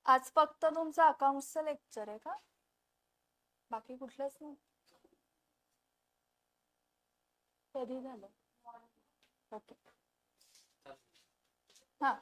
आज फक्त तुमचं अकाउंटचं लेक्चर आहे का? बाकी कुठलंच नाही? कधी झालं? ओके. हा.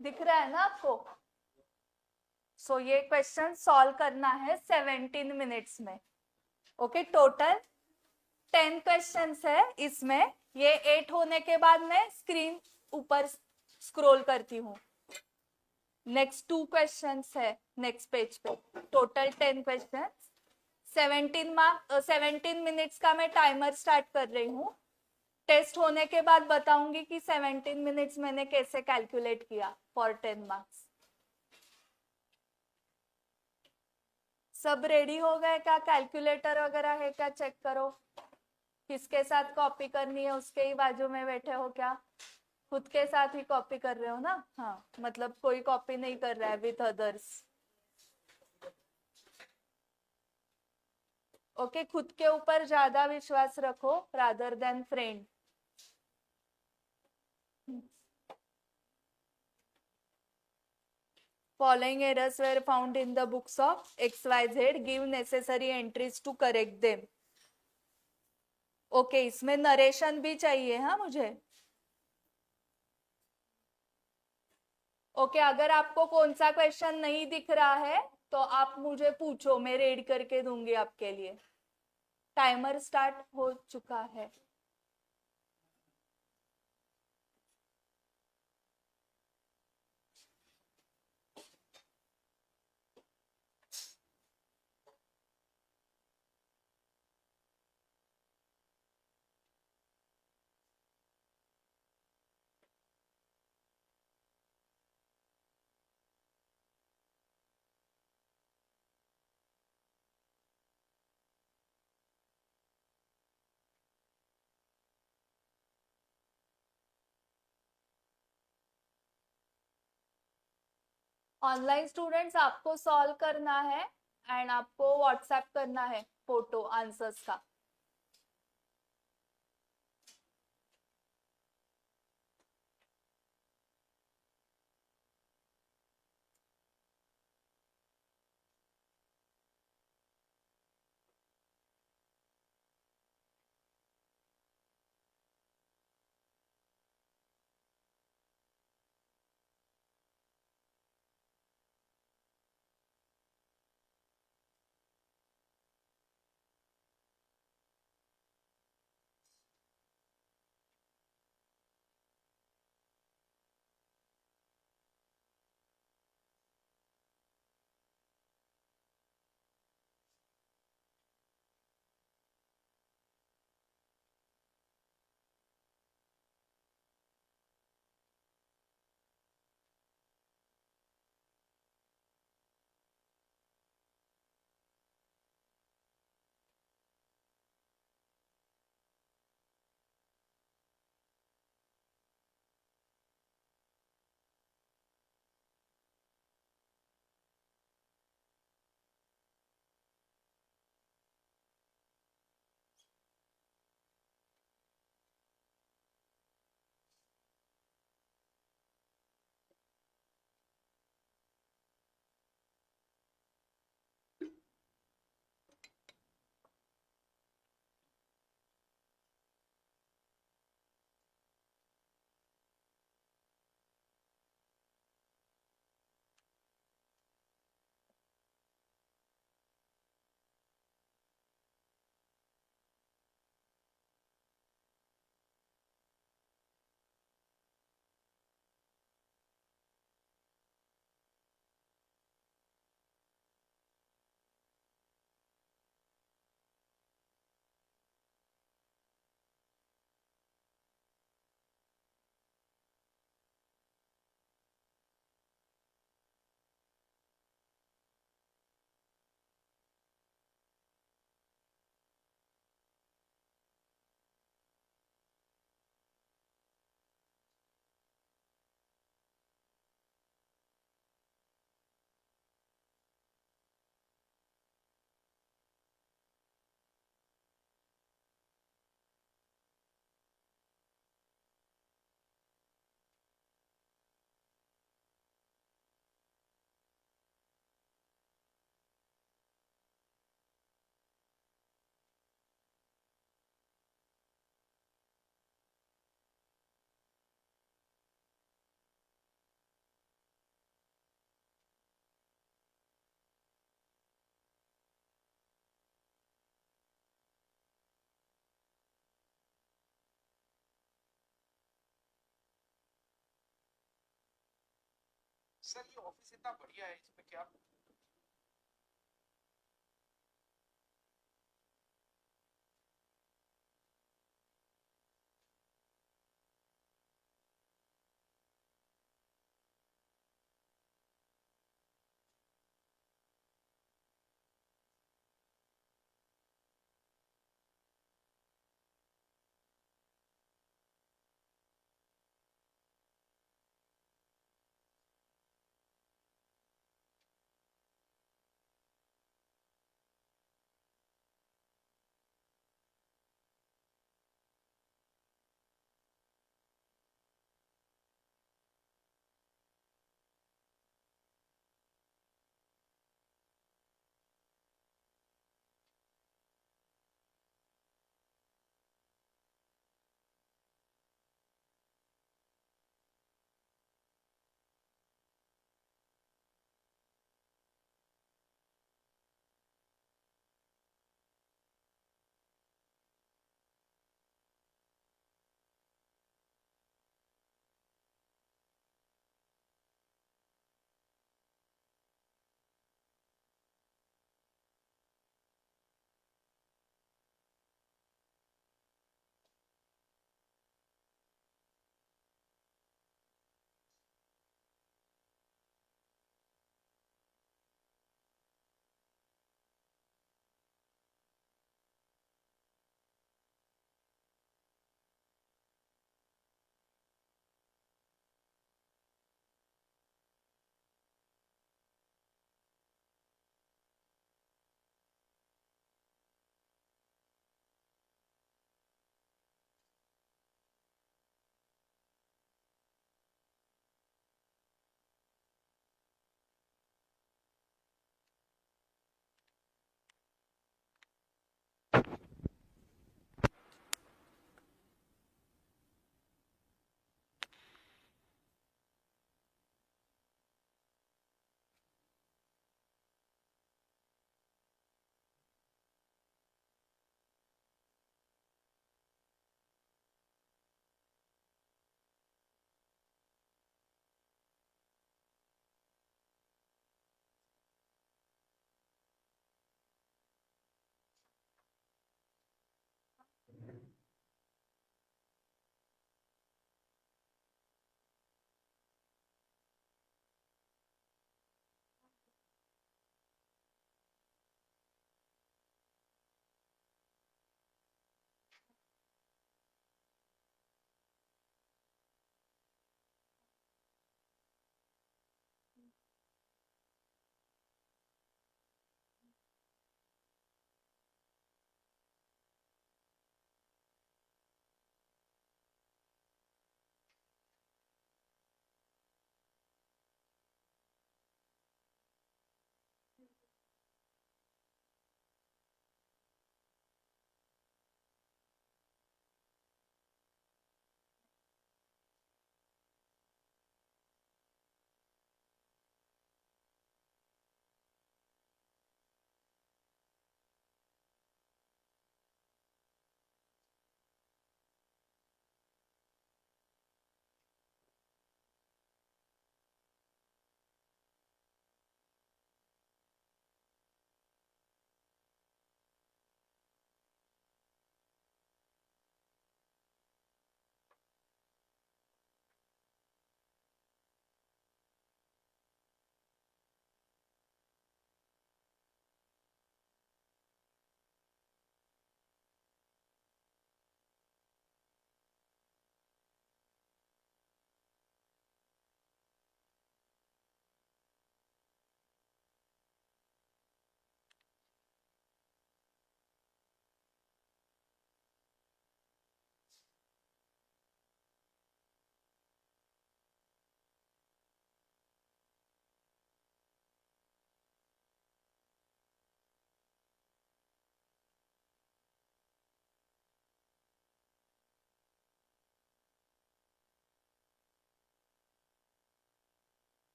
दिख रहा है ना आपको? सो ये क्वेश्चन सॉल्व करना है 17 मिनट्स में. ओके, टोटल 10 क्वेश्चंस है इसमें. ये 8 होने के बाद मैं स्क्रीन ऊपर स्क्रॉल करती हूँ. नेक्स्ट 2 क्वेश्चंस है नेक्स्ट पेज पे. Total 10 questions. 17 मिनट्स का मैं टाइमर स्टार्ट कर रही हूँ. टेस्ट होने के बाद बताऊंगी कि 17 मिनट्स मैंने कैसे कैलकुलेट किया फॉर 10 मार्क्स. सब रेडी हो गए क्या? कैलकुलेटर वगैरह है क्या? चेक करो. किसके साथ कॉपी करनी है उसके ही बाजू में बैठे हो क्या? खुद के साथ ही कॉपी कर रहे हो ना? हाँ, मतलब कोई कॉपी नहीं कर रहा है विथ अदर्स. ओके, खुद के ऊपर ज्यादा विश्वास रखो rather than friend. Following errors were found in the books of XYZ. Give necessary entries to correct them. Okay, इसमें नरेशन भी चाहिए. हाँ, मुझे. ओके, अगर आपको कौन सा क्वेश्चन नहीं दिख रहा है तो आप मुझे पूछो, मैं रीड करके दूंगी आपके लिए. टाइमर स्टार्ट हो चुका है. ऑनलाइन स्टूडेंट्स, आपको सॉल्व करना है एंड आपको व्हाट्सएप करना है फोटो आंसर्स का. सर ये ऑफिस इतना बढ़िया है, इसमें क्या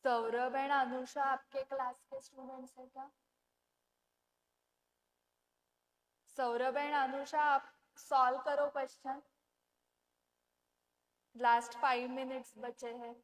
सौरभ एंड अनुषा आपके क्लास के स्टूडेंट्स है क्या? सौरभ एंड अनुषा आप सॉल्व करो क्वेश्चन, लास्ट 5 मिनट्स बचे हैं.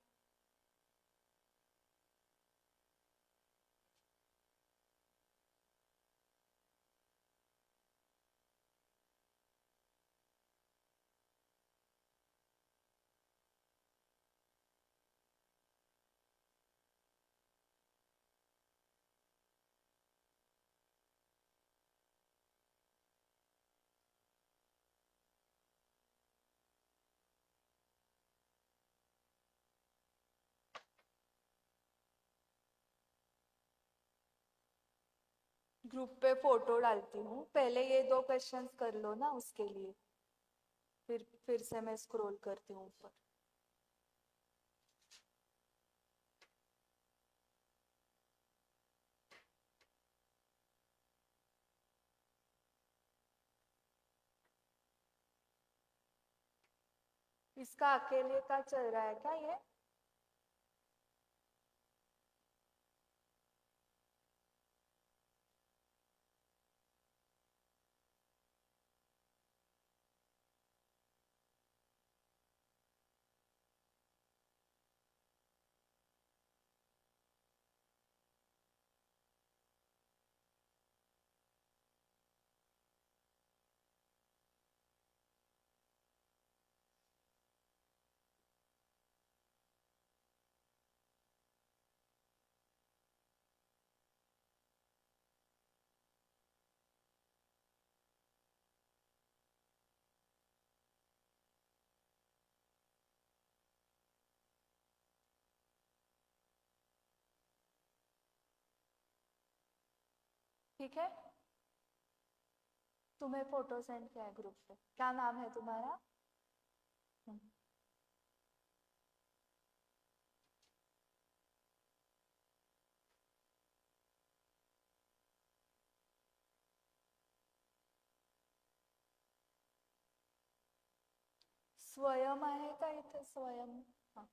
ग्रुप पे फोटो डालती हूँ, पहले ये 2 क्वेश्चंस कर लो ना, उसके लिए फिर से मैं स्क्रॉल करती हूँ ऊपर. इसका अकेले का चल रहा है क्या ये? ठीक है, तुम्हें फोटो सेंड किया है ग्रुप पे. क्या नाम है तुम्हारा? स्वयं आहे का इथे? स्वयं. हा.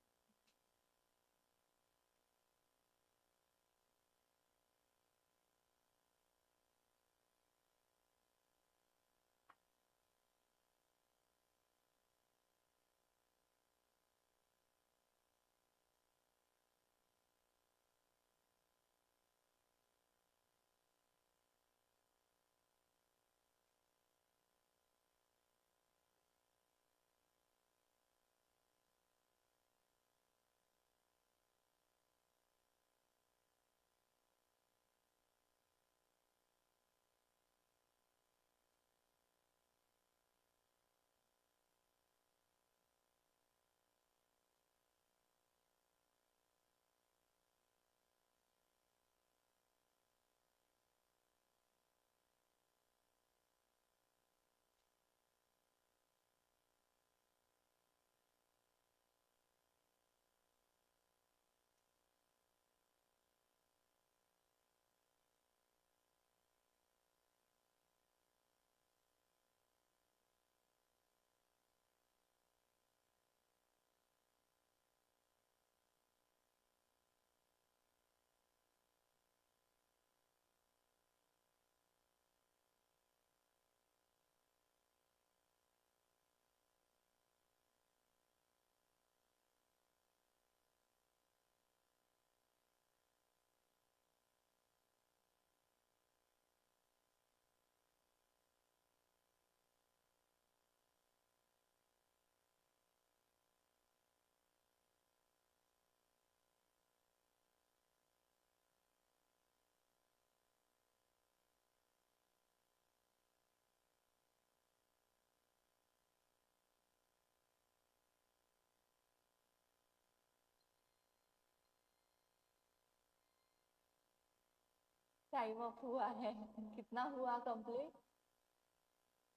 टाइम अप हुआ है. कितना हुआ कंप्लीट?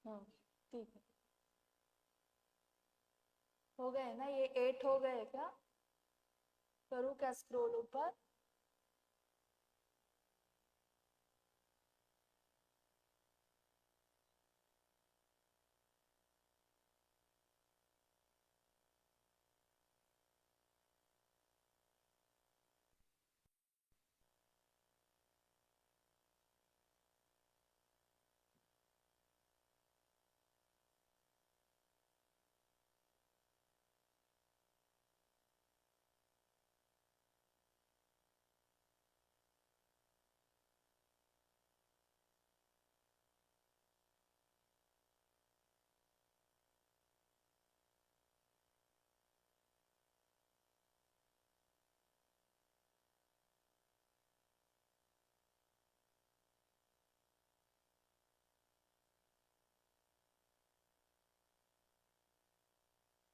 हाँ, ठीक है. हो गए ना ये? 8 हो गए क्या? करूँ क्या स्क्रॉल ऊपर?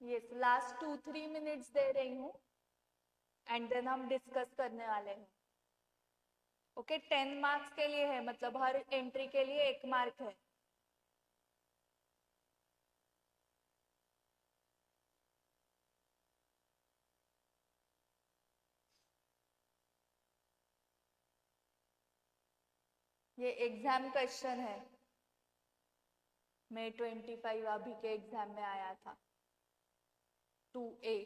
ये लास्ट 2-3 मिनट्स दे रही हूँ एंड देन हम डिस्कस करने वाले हैं. ओके 10 मार्क्स के लिए है, मतलब हर एंट्री के लिए 1 मार्क है. ये एग्जाम क्वेश्चन है, May 25 अभी के एग्जाम में आया था 2A.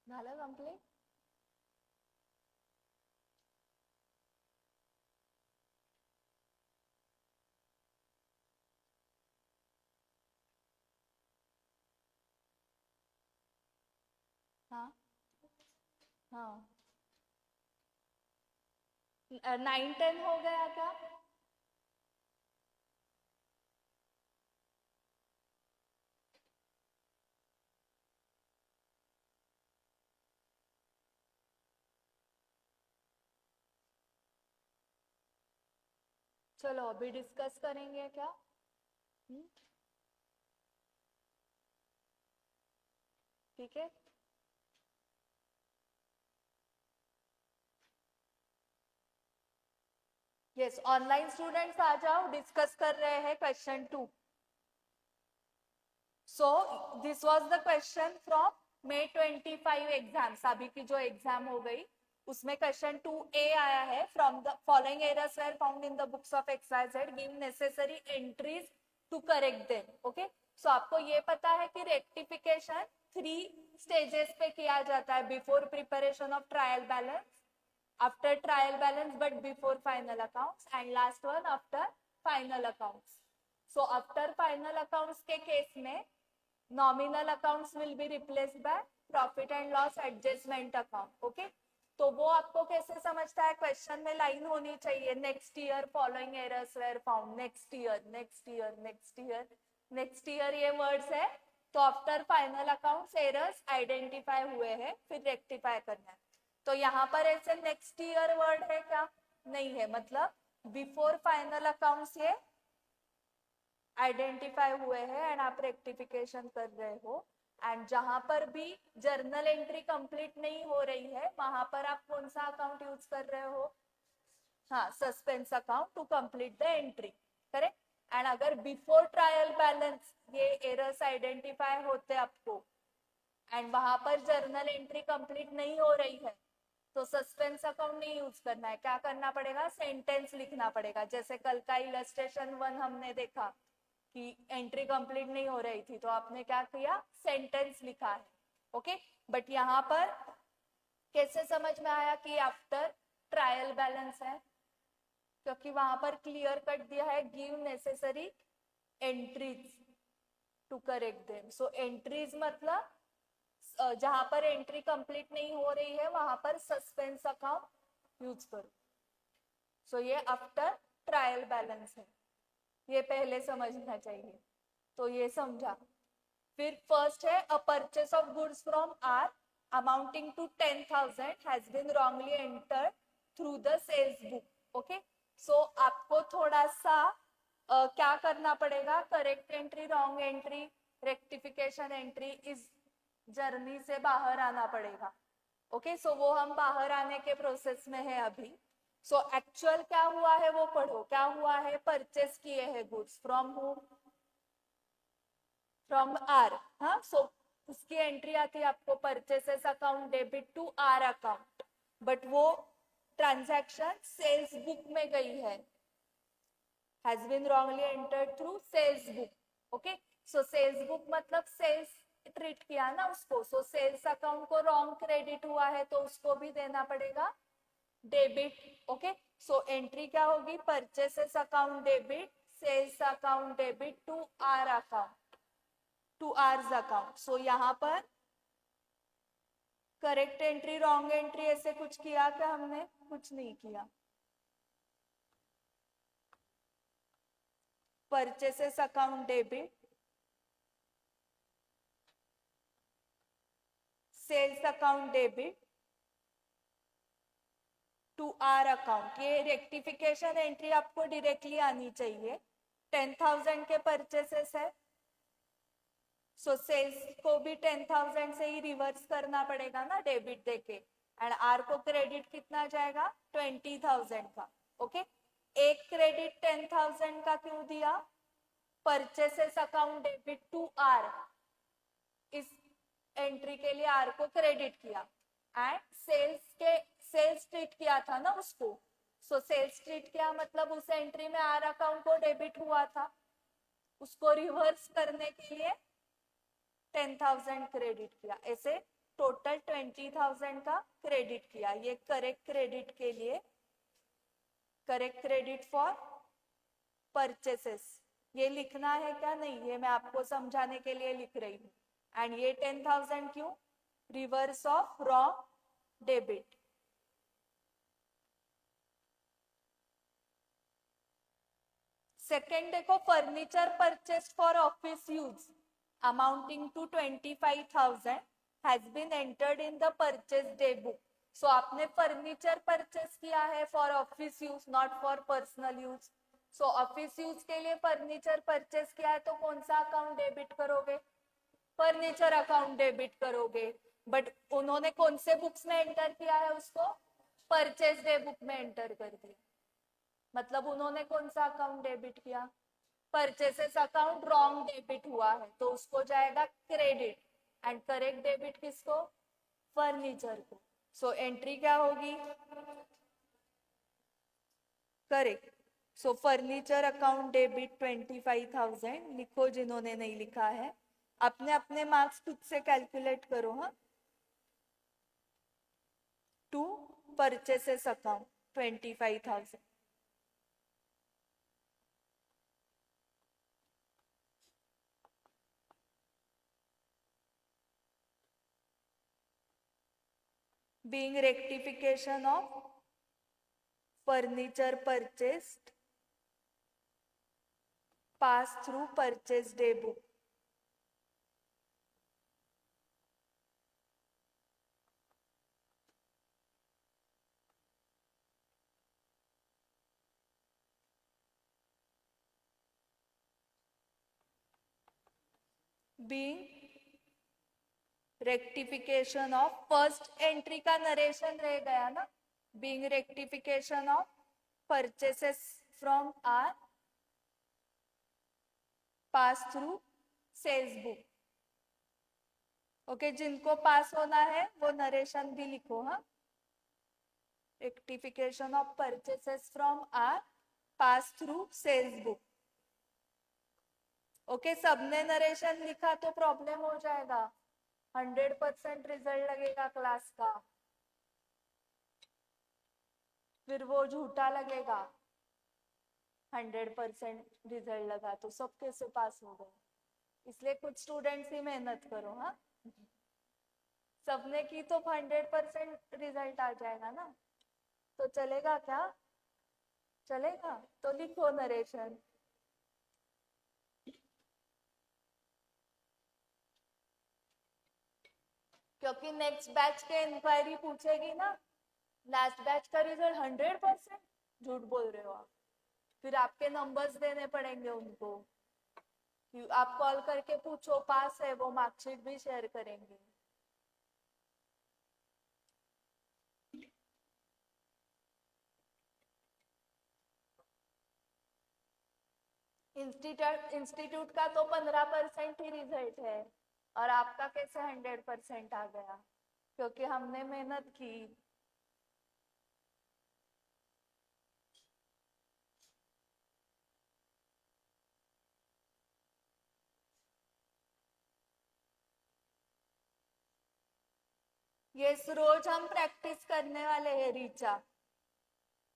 झालं कंप्लीट. हाँ हाँ 9-10 हो गया क्या? चलो अभी डिस्कस करेंगे क्या? ठीक है. यस ऑनलाइन स्टूडेंट्स आ जाओ, डिस्कस कर रहे हैं question 2. So this was the question from May 25 exams. अभी की जो एग्जाम हो गई उसमें क्वेश्चन 2A आया है. From the following errors were found in the books of XYZ, give necessary entries to correct them. Okay so आपको ये पता है कि रेक्टिफिकेशन 3 स्टेजेस पे किया जाता है. Before preparation of trial balance, after trial balance but before final accounts, and last one after final accounts. So after final accounts के केस में nominal accounts will be replaced by profit and loss adjustment account. Okay, तो वो आपको कैसे समझता है? Question में line होनी चाहिए next year following errors were found. Next year next year next year next year ये वर्ड्स है. तो after final accounts errors identify हुए हैं, फिर रेक्टिफाई करना है. तो यहाँ पर ऐसे नेक्स्ट ईयर वर्ड है क्या? नहीं है. मतलब बिफोर फाइनल अकाउंट्स ये आइडेंटिफाई हुए हैं एंड आप रेक्टिफिकेशन कर रहे हो. एंड जहां पर भी जर्नल एंट्री कंप्लीट नहीं हो रही है वहां पर आप कौन सा अकाउंट यूज कर रहे हो? हाँ suspense account to complete the entry. Correct. And अगर बिफोर ट्रायल बैलेंस ये एरर्स आइडेंटिफाई होते आपको एंड वहां पर जर्नल एंट्री कंप्लीट नहीं हो रही है तो सस्पेंस अकाउंट नहीं यूज करना है. क्या करना पड़ेगा? सेंटेंस लिखना पड़ेगा. जैसे कल का इलस्ट्रेशन 1 हमने देखा कि एंट्री कंप्लीट नहीं हो रही थी तो आपने क्या किया? सेंटेंस लिखा है. ओके बट यहाँ पर कैसे समझ में आया कि आफ्टर ट्रायल बैलेंस है? क्योंकि वहां पर क्लियर कट दिया है give necessary entries to correct them. So entries मतलब जहां पर एंट्री कंप्लीट नहीं हो रही है वहां पर सस्पेंस अकाउंट यूज करो. सो ये आफ्टर ट्रायल बैलेंस है, ये पहले समझना चाहिए. तो ये समझा. फिर फर्स्ट है a purchase of goods from R amounting to 10,000 has been wrongly entered through the sales book. Okay so आपको थोड़ा सा क्या करना पड़ेगा? Correct entry, wrong entry, rectification entry, इस जर्नी से बाहर आना पड़ेगा. ओके सो वो हम बाहर आने के प्रोसेस में है अभी. सो एक्चुअल क्या हुआ है वो पढ़ो. क्या हुआ है? परचेस किए हैं goods from whom? From R. हाँ सो उसकी एंट्री आती है आपको purchases account debit to R account. But वो ट्रांजैक्शन सेल्स बुक में गई है. Has been wrongly entered through sales book. Okay so sales book मतलब सेल्स ट्रीट किया ना उसको. सो सेल्स अकाउंट को रॉन्ग क्रेडिट हुआ है तो उसको भी देना पड़ेगा डेबिट. ओके सो एंट्री क्या होगी? Purchases account debit sales account debit to R account to R's account. So यहाँ पर करेक्ट एंट्री रॉन्ग एंट्री ऐसे कुछ किया क्या हमने? कुछ नहीं किया. Purchases account debit sales account debit to R account. ये रेक्टिफिकेशन एंट्री आपको डायरेक्टली आनी चाहिए. 10,000 के परचेसेस है सो सेल्स को भी 10,000 से ही रिवर्स करना पड़ेगा ना डेबिट देके. एंड आर को क्रेडिट कितना जाएगा? 20,000 का. ओके एक क्रेडिट 10,000 का क्यों दिया? Purchases account debit to R. इस एंट्री के लिए आर को क्रेडिट किया एंड सेल्स ट्रीट किया था ना उसको. सो सेल्स ट्रीट किया मतलब उस एंट्री में आर अकाउंट को डेबिट हुआ था. उसको रिवर्स करने के लिए 10,000 क्रेडिट किया. ऐसे टोटल 20,000 का क्रेडिट किया. ये करेक्ट क्रेडिट के लिए करेक्ट क्रेडिट फॉर परचेसेस. ये लिखना है क्या? नहीं, ये मैं आपको समझाने के लिए लिख रही हूँ. एंड ये 10,000 क्यों? Reverse of wrong debit. Second देखो furniture purchase for office use amounting to 25,000 has been entered in the purchase day book. So आपने फर्नीचर परचेस किया है for office use not for personal use. So office use के लिए furniture purchase किया है तो कौन सा अकाउंट डेबिट करोगे? फर्नीचर अकाउंट डेबिट करोगे. बट उन्होंने कौन से बुक्स में एंटर किया है उसको? परचेस डे बुक में एंटर कर दिया. मतलब उन्होंने कौन सा अकाउंट डेबिट किया? परचेसेस अकाउंट रॉन्ग डेबिट हुआ है तो उसको जाएगा क्रेडिट. एंड करेक्ट डेबिट किसको? फर्नीचर को. सो एंट्री क्या होगी? करेक्ट. सो फर्नीचर अकाउंट डेबिट 25,000 लिखो जिन्होंने नहीं लिखा है. अपने अपने मार्क्स खुद से कैलकुलेट करो. हाँ to purchases account 25,000. being rectification of furniture purchased pass through purchase day book. being rectification of first entry का नरेशन रह गया ना. Being rectification of purchases from R pass through sales book. Okay जिनको pass होना है वो narration भी लिखो. हाँ rectification of purchases from R pass through sales book. Okay सबने नरेशन लिखा तो प्रॉब्लम हो जाएगा. 100% रिजल्ट लगेगा क्लास का. फिर वो झूठा लगेगा. 100% रिजल्ट लगा तो सब कैसे पास हो गए? इसलिए कुछ स्टूडेंट्स ही मेहनत करो. हाँ सबने की तो 100% रिजल्ट आ जाएगा ना. तो चलेगा क्या? चलेगा तो लिखो नरेशन. क्योंकि नेक्स्ट बैच के इंक्वायरी पूछेगी ना लास्ट बैच का रिजल्ट 100%. झूठ बोल रहे हो आप. फिर आपके नंबर्स देने पड़ेंगे उनको. आप कॉल करके पूछो पास है वो मार्कशीट भी शेयर करेंगे. इंस्टीट्यूट का तो 15% ही रिजल्ट है और आपका कैसे 100% आ गया? क्योंकि हमने मेहनत की। ये रोज हम प्रैक्टिस करने वाले हैं Richa.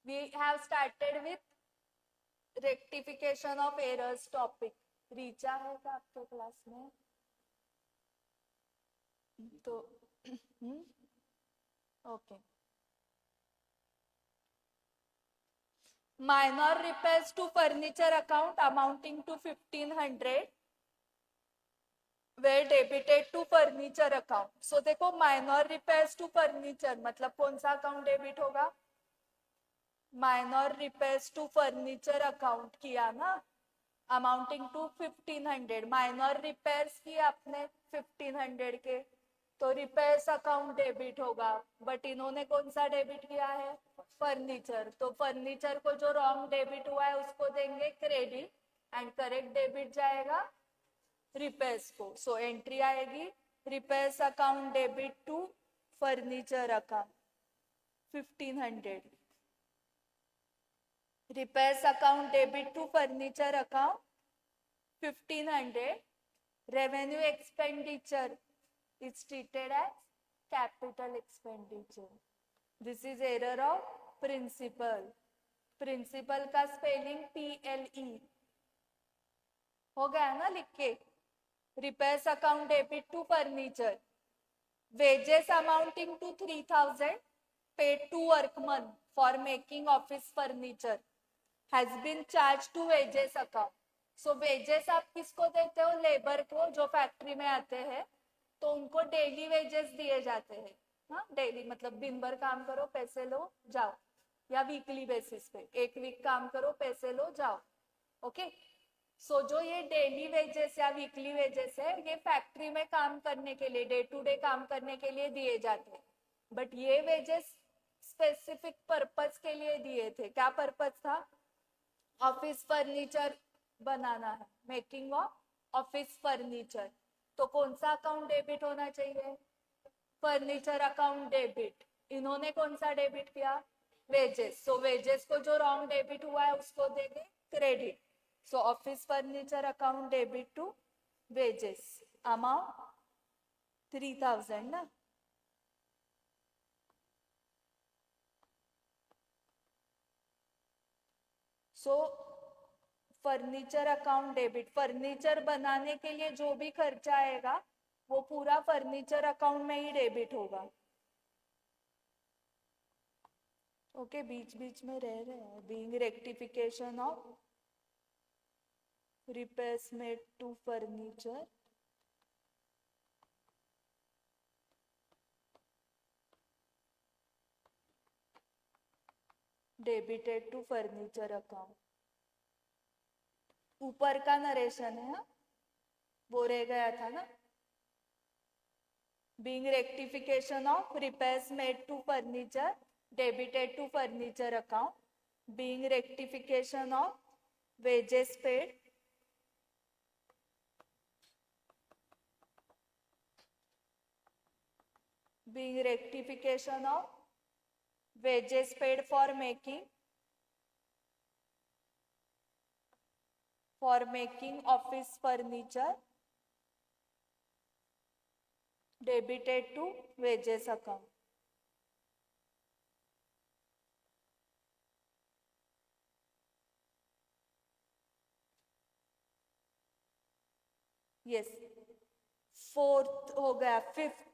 We have started with rectification of errors topic. Richa है क्या आपके क्लास में? तो okay. Minor repairs to furniture account amounting to 1500 were debited to furniture account. So देखो minor repairs to furniture मतलब कौन सा अकाउंट डेबिट होगा? Minor repairs to furniture account किया ना, अमाउंटिंग टू 1500। माइनर रिपेयर्स किए आपने 1500 के, तो रिपेयर्स अकाउंट डेबिट होगा। बट इन्होंने कौन सा डेबिट किया है? फर्नीचर। तो फर्नीचर को जो रॉन्ग डेबिट हुआ है उसको देंगे क्रेडिट एंड करेक्ट डेबिट जाएगा रिपेयर्स को। सो एंट्री आएगी repairs account debit to furniture account 1500। repairs account debit to furniture account 1500. Revenue expenditure is treated as capital expenditure. This is error of principal. Principal का spelling PLE हो गया ना लिख के? repairs account debit to furniture. Wages amounting to 3000 paid to workman for making office furniture has been charged to wages account. So wages आप किसको देते हो? लेबर को, जो फैक्ट्री में आते हैं तो उनको डेली वेजेस दिए जाते हैं। हाँ, डेली मतलब दिन भर काम करो पैसे लो जाओ, या वीकली बेसिस पे एक वीक काम करो पैसे लो जाओ। ओके, सो जो ये डेली वेजेस या वीकली वेजेस है ये फैक्ट्री में काम करने के लिए, डे टू डे काम करने के लिए दिए जाते हैं। बट ये वेजेस स्पेसिफिक पर्पस के लिए दिए थे। क्या पर्पस था? ऑफिस फर्नीचर बनाना है, मेकिंग ऑफ ऑफिस फर्नीचर। तो कौन सा अकाउंट डेबिट होना चाहिए? Furniture account debit. इन्होंने कौन सा डेबिट किया? वेजेस। सो वेजेस को जो रॉन्ग डेबिट हुआ है उसको देंगे credit. So office furniture account debit to wages amount 3000 ना। So furniture account debit, furniture बनाने के लिए जो भी खर्चा आएगा वो पूरा फर्नीचर अकाउंट में ही डेबिट होगा। ओके, बीच बीच में रह रहे हैं। Being rectification of repairs made to furniture debited to furniture account। ऊपर का नरेशन है, वो रह गया था ना। being rectification of repairs made to furniture debited to furniture account, being rectification of wages paid being rectification of wages paid for making office furniture debited to wages account। Yes, fourth हो गया। Fifth,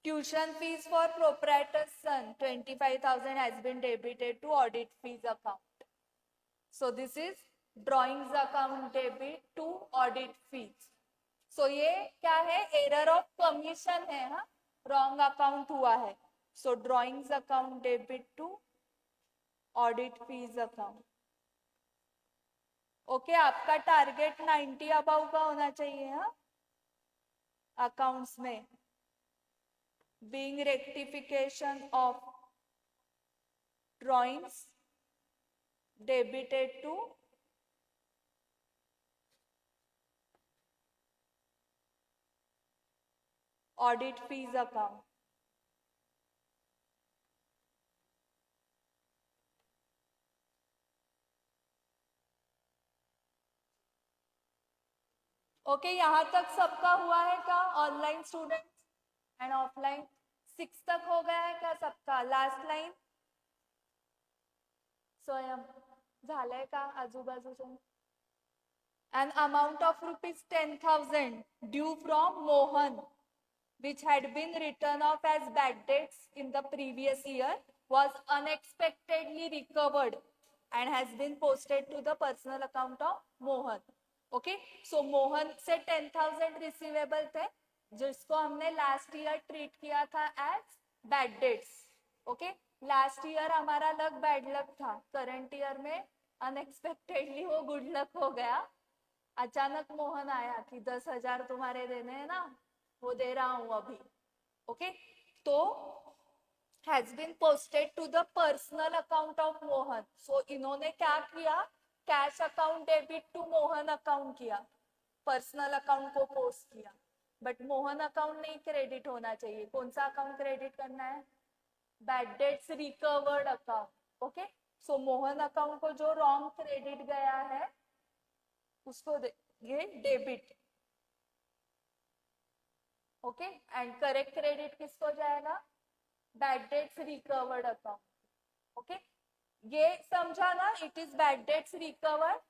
tuition fees for proprietor's son 25,000 has been debited to audit fees account। So this is drawings account debit to audit fees। So ये क्या है? error of commission है, हाँ, wrong account हुआ है। So drawings account debit to audit fees account। Okay, आपका target 90 about का होना चाहिए। हाँ, अकाउंट्स में being rectification of drawings debited to audit fees account, okay यहाँ तक सबका हुआ है क्या? ऑनलाइन स्टूडेंट्स एंड ऑफलाइन 6 तक हो गया है क्या सबका? लास्ट लाइन स्वयं झालंय का आजूबाजूच्या? An amount of rupees 10,000 due from Mohan, which had been written off as bad debts in the previous year, was unexpectedly recovered and has been posted to the personal account of Mohan. Okay, so Mohan से 10,000 receivable थे जिसको हमने last year treat किया था as bad debts. Okay, last year हमारा luck bad luck था, current year में unexpectedly वो गुड लक हो गया. अचानक मोहन आया कि 10,000 तुम्हारे देने हैं ना, वो दे रहा हूं अभी. ओके, तो has been posted to the personal account of Mohan. So इन्होंने क्या किया? Cash account debit to Mohan account किया, पर्सनल अकाउंट को पोस्ट किया. बट मोहन अकाउंट नहीं क्रेडिट होना चाहिए. कौन सा अकाउंट क्रेडिट करना है? Bad debts recovered account. Okay, so Mohan account को जो रॉन्ग क्रेडिट गया है उसको ये debit. Okay, and correct credit किसको जाएगा? Bad debts recovered account. Okay, ये समझा ना? It is bad debts recovered.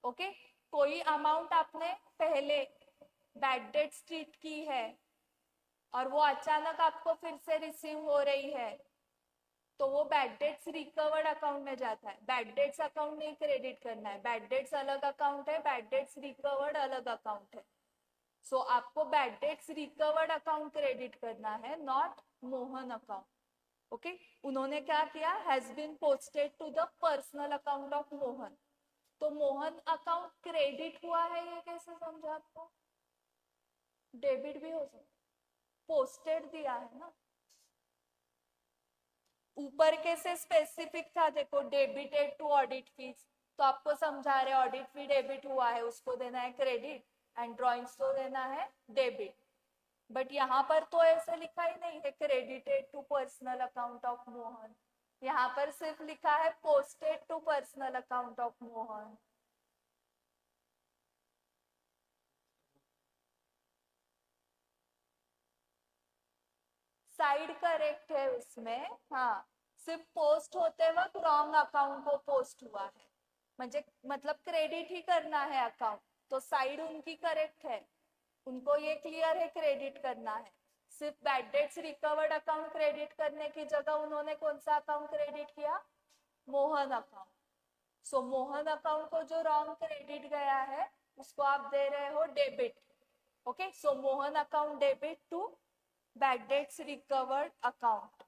Okay, कोई अमाउंट आपने पहले बैड डेट्स ट्रीट की है और वो अचानक आपको फिर से रिसीव हो रही है तो वो बैड डेट्स रिकवर्ड अकाउंट में जाता है. बैड डेट्स अकाउंट नहीं क्रेडिट करना है. बैड डेट्स अलग अकाउंट है, बैड डेट्स रिकवर्ड अलग अकाउंट है. सो आपको bad debts recovered account credit करना है, नॉट मोहन अकाउंट. ओके, उन्होंने क्या किया? Has been posted to the personal account of Mohan. तो मोहन अकाउंट क्रेडिट हुआ है, ये कैसे समझा आपको? डेबिट भी हो सकता, पोस्टेड दिया है ना. ऊपर कैसे स्पेसिफिक था, देखो डेबिटेड टू ऑडिट फीस, तो आपको समझा रहे ऑडिट फी डेबिट हुआ है उसको देना है क्रेडिट एंड ड्रॉइंग्स को देना है डेबिट. बट यहाँ पर तो ऐसे लिखा ही नहीं है credited to personal account of Mohan. यहाँ पर सिर्फ लिखा है posted to personal account of Mohan. Side correct है उसमें. हाँ, सिर्फ पोस्ट होते वक्त रॉन्ग अकाउंट को पोस्ट हुआ है, मतलब क्रेडिट ही करना है अकाउंट, तो साइड उनकी करेक्ट है. उनको ये क्लियर है क्रेडिट करना है. सिर्फ bad debts recovered account credit करने की जगह उन्होंने कौन सा अकाउंट क्रेडिट किया? मोहन अकाउंट. सो मोहन अकाउंट को जो रॉन्ग क्रेडिट गया है उसको आप दे रहे हो debit. Okay, so Mohan account debit to bad debts recovered account.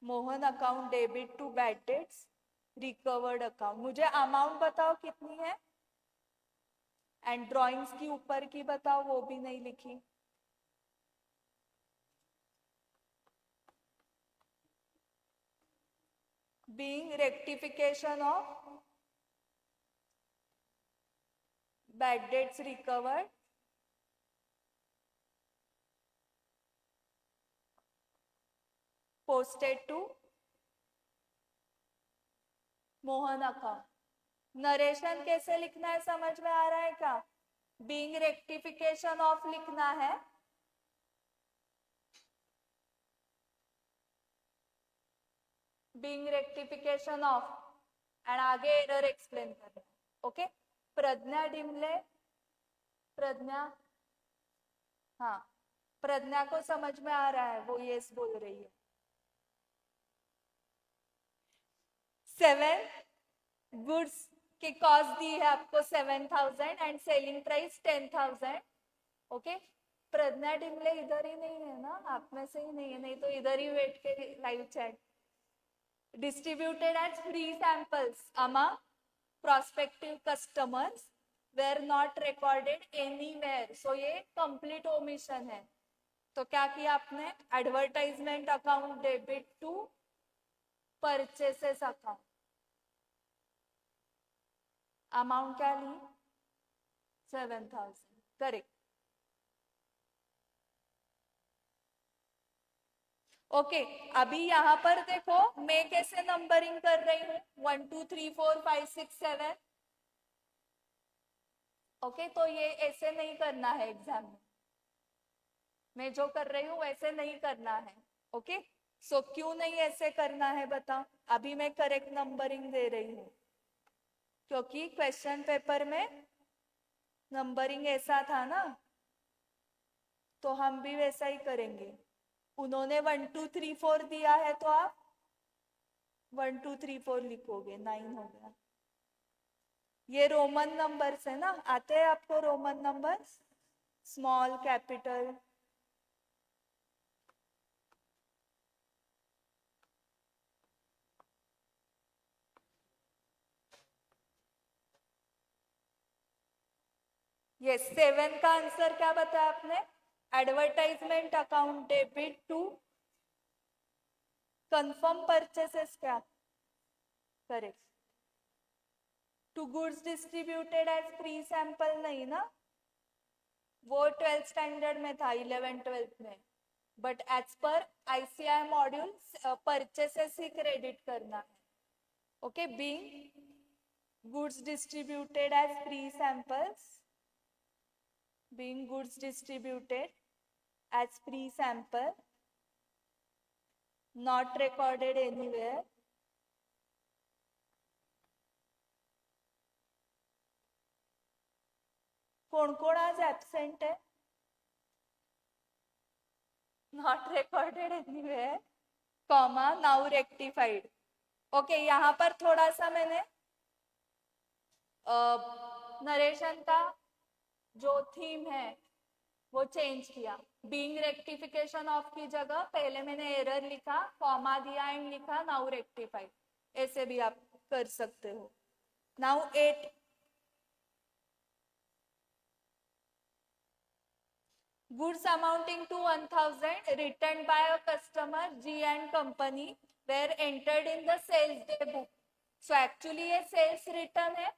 Mohan account debit to bad debts recovered account. मुझे अमाउंट बताओ कितनी है एंड ड्रॉइंग्स की ऊपर की बताओ, वो भी नहीं लिखी. being rectification of bad debts recovered posted to Mohan account. Narration कैसे लिखना है समझ में आ रहा है क्या? बीइंग रेक्टिफिकेशन ऑफ लिखना है. बीइंग रेक्टिफिकेशन ऑफ एंड आगे एरर एक्सप्लेन करना. ओके, प्रज्ञा डिमले, प्रज्ञा, हाँ प्रज्ञा को समझ में आ रहा है, वो यस बोल रही है. 7 गुड्स की कॉस्ट दी है आपको 7,000 एंड सेलिंग प्राइस 10,000. ओके, प्रज्ञा डिमले इधर ही नहीं है ना, आप में से ही नहीं है, नहीं तो इधर ही वेट के live chat. Distributed as free samples among prospective customers were not recorded anywhere. So ये complete omission है. तो क्या किया आपने? Advertisement account debit to purchases account. Amount क्या ली 7,000 करेक्ट। ओके अभी यहाँ पर देखो मैं कैसे नंबरिंग कर रही हूँ 1 2 3 4 5 6 7। ओके तो ये ऐसे नहीं करना है एग्जाम में, मैं जो कर रही हूँ वैसे नहीं करना है। ओके सो क्यों नहीं ऐसे करना है बताओ। अभी मैं करेक्ट नंबरिंग दे रही हूँ क्योंकि क्वेश्चन पेपर में नंबरिंग ऐसा था ना, तो हम भी वैसा ही करेंगे। उन्होंने 1 2 3 4 दिया है तो आप 1 2 3 4 लिखोगे, 9 हो गया। ये रोमन नंबर्स है ना, आते हैं आपको रोमन नंबर्स स्मॉल कैपिटल। ये 7 का आंसर क्या बताया आपने, advertisement account debit to confirm purchases क्या correct, to goods distributed as free sample नहीं ना, वो 12th स्टैंडर्ड में था 11 12th में, but as per ICI module purchases ही क्रेडिट करना है। Okay being goods distributed as free samples, being goods distributed as free sample, not recorded anywhere, कौन कौन आज एब्सेंट है, not recorded anywhere comma now rectified. Okay यहाँ पर थोड़ा सा मैंने नरेशन का जो थीम है वो चेंज किया। बीइंग रेक्टिफिकेशन ऑफ की जगह पहले मैंने एरर लिखा, कॉमा दिया एंड लिखा नाउ रेक्टिफाइड, ऐसे भी आप कर सकते हो। Now 8 goods amounting to 1,000 returned by a customer G and company were entered in the sales day book. So actually ये sales return है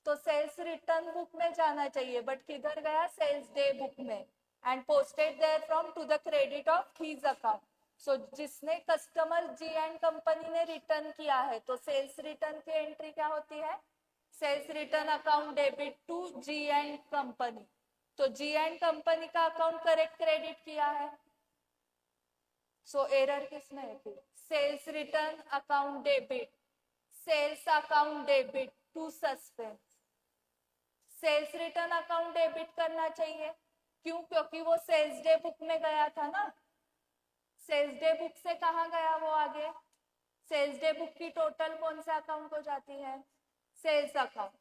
तो सेल्स रिटर्न बुक में जाना चाहिए, बट किधर गया सेल्स डे बुक में, and posted there from to the credit of his account. So जिसने कस्टमर जी एंड कंपनी ने रिटर्न किया है तो सेल्स रिटर्न की एंट्री क्या होती है, sales return account debit to G and company. तो जी एंड कंपनी का अकाउंट करेक्ट क्रेडिट किया है, सो एरर किसमें है फिर, sales return account debit, sales account debit to suspense. Sales return account debit करना चाहिए, क्यों, क्योंकि वो सेल्स डे बुक में गया था ना। सेल्स डे बुक से कहाँ गया वो आगे, सेल्स डे बुक की टोटल कौन से अकाउंट को जाती है, सेल्स अकाउंट,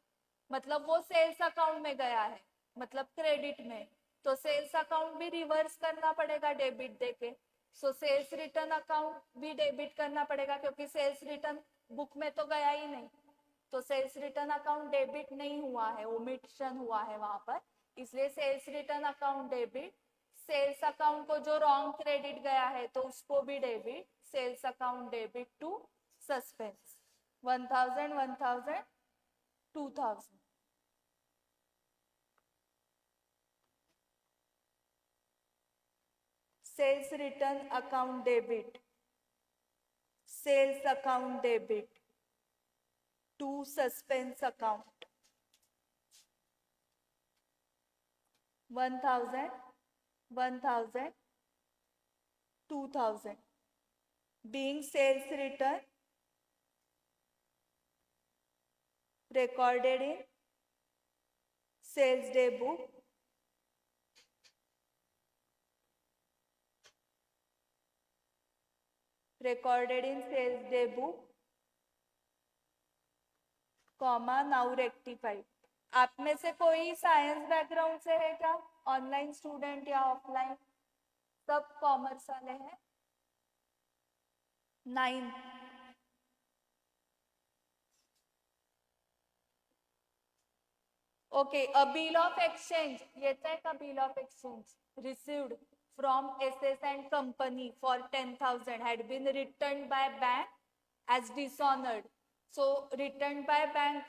मतलब वो सेल्स अकाउंट में गया है, मतलब क्रेडिट में, तो सेल्स अकाउंट भी रिवर्स करना पड़ेगा डेबिट देके। सो सेल्स रिटर्न अकाउंट भी डेबिट करना पड़ेगा क्योंकि सेल्स रिटर्न बुक में तो गया ही नहीं, तो सेल्स रिटर्न अकाउंट डेबिट नहीं हुआ है, ओमिशन हुआ है वहां पर, इसलिए sales return account debit. Sales account को जो रॉन्ग क्रेडिट गया है तो उसको भी debit, sales account debit to suspense 1,000 1,000 2,000। Sales return account debit, sales account debit to suspense account 1,000 1,000 2,000 being sales return recorded in sales day book recorded in sales day book comma now rectified. आप में से कोई science background से है क्या, online student या offline, सब commerce वाले हैं। 9 okay a bill of exchange, येता है का bill of exchange received from SS and company for 10,000 had been returned by bank as dishonored. So returned by bank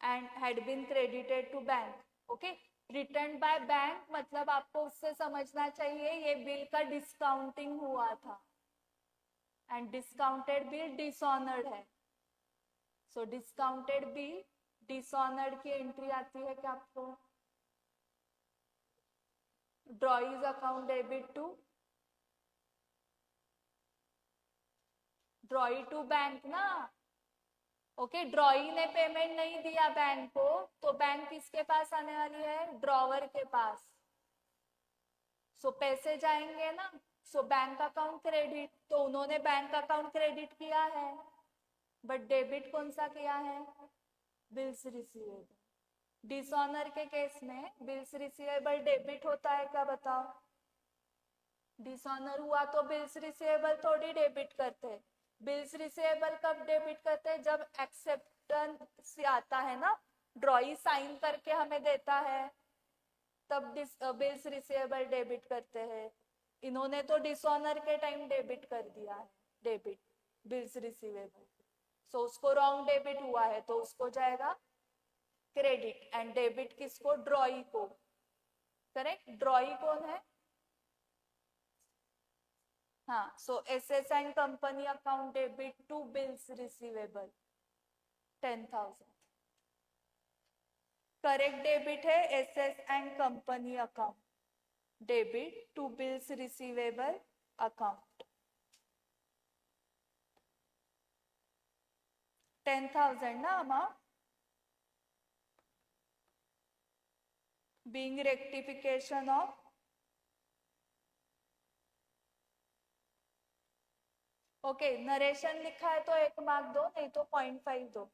and had been credited to bank. Okay, return by bank मतलब आपको उससे समझना चाहिए ये bill का discounting हुआ था, and discounted bill dishonoured है. सो डिस्काउंटेड बिल डिसऑनर्ड की एंट्री आती है क्या आपको? Drawee's account debit to drawee to bank ना. ओके, ड्रॉई ने पेमेंट नहीं दिया बैंक को, तो बैंक किसके पास आने वाली है? ड्रॉवर के पास. सो पैसे जाएंगे ना. सो बैंक अकाउंट क्रेडिट, तो उन्होंने बैंक अकाउंट क्रेडिट किया है, बट डेबिट कौन सा किया है? Bills receivable. डिसऑनर के केस में बिल्स रिसीवेबल डेबिट होता है क्या बताओ? डिसऑनर हुआ तो बिल्स रिसीवेबल थोड़ी डेबिट करते. बिल्स रिसीवेबल कब डेबिट करते हैं? जब एक्सेप्टेंस आता है ना, ड्रॉई साइन करके हमें देता है, तब बिल्स रिसीवेबल डेबिट करते हैं. इन्होंने तो डिसऑनर के टाइम डेबिट कर दिया है, डेबिट बिल्स रिसीवेबल. सो उसको रॉन्ग डेबिट हुआ है तो उसको जाएगा क्रेडिट. एंड डेबिट किसको? ड्रॉई को. करेक्ट. ड्रॉई कौन है? हाँ. So SS and company account debit to bills receivable 10,000. Correct debit है SS and company account debit to bills receivable account 10,000 ना amount. Being rectification of okay, narration लिखा है तो 1 मार्क दो, नहीं तो 0.5 दो.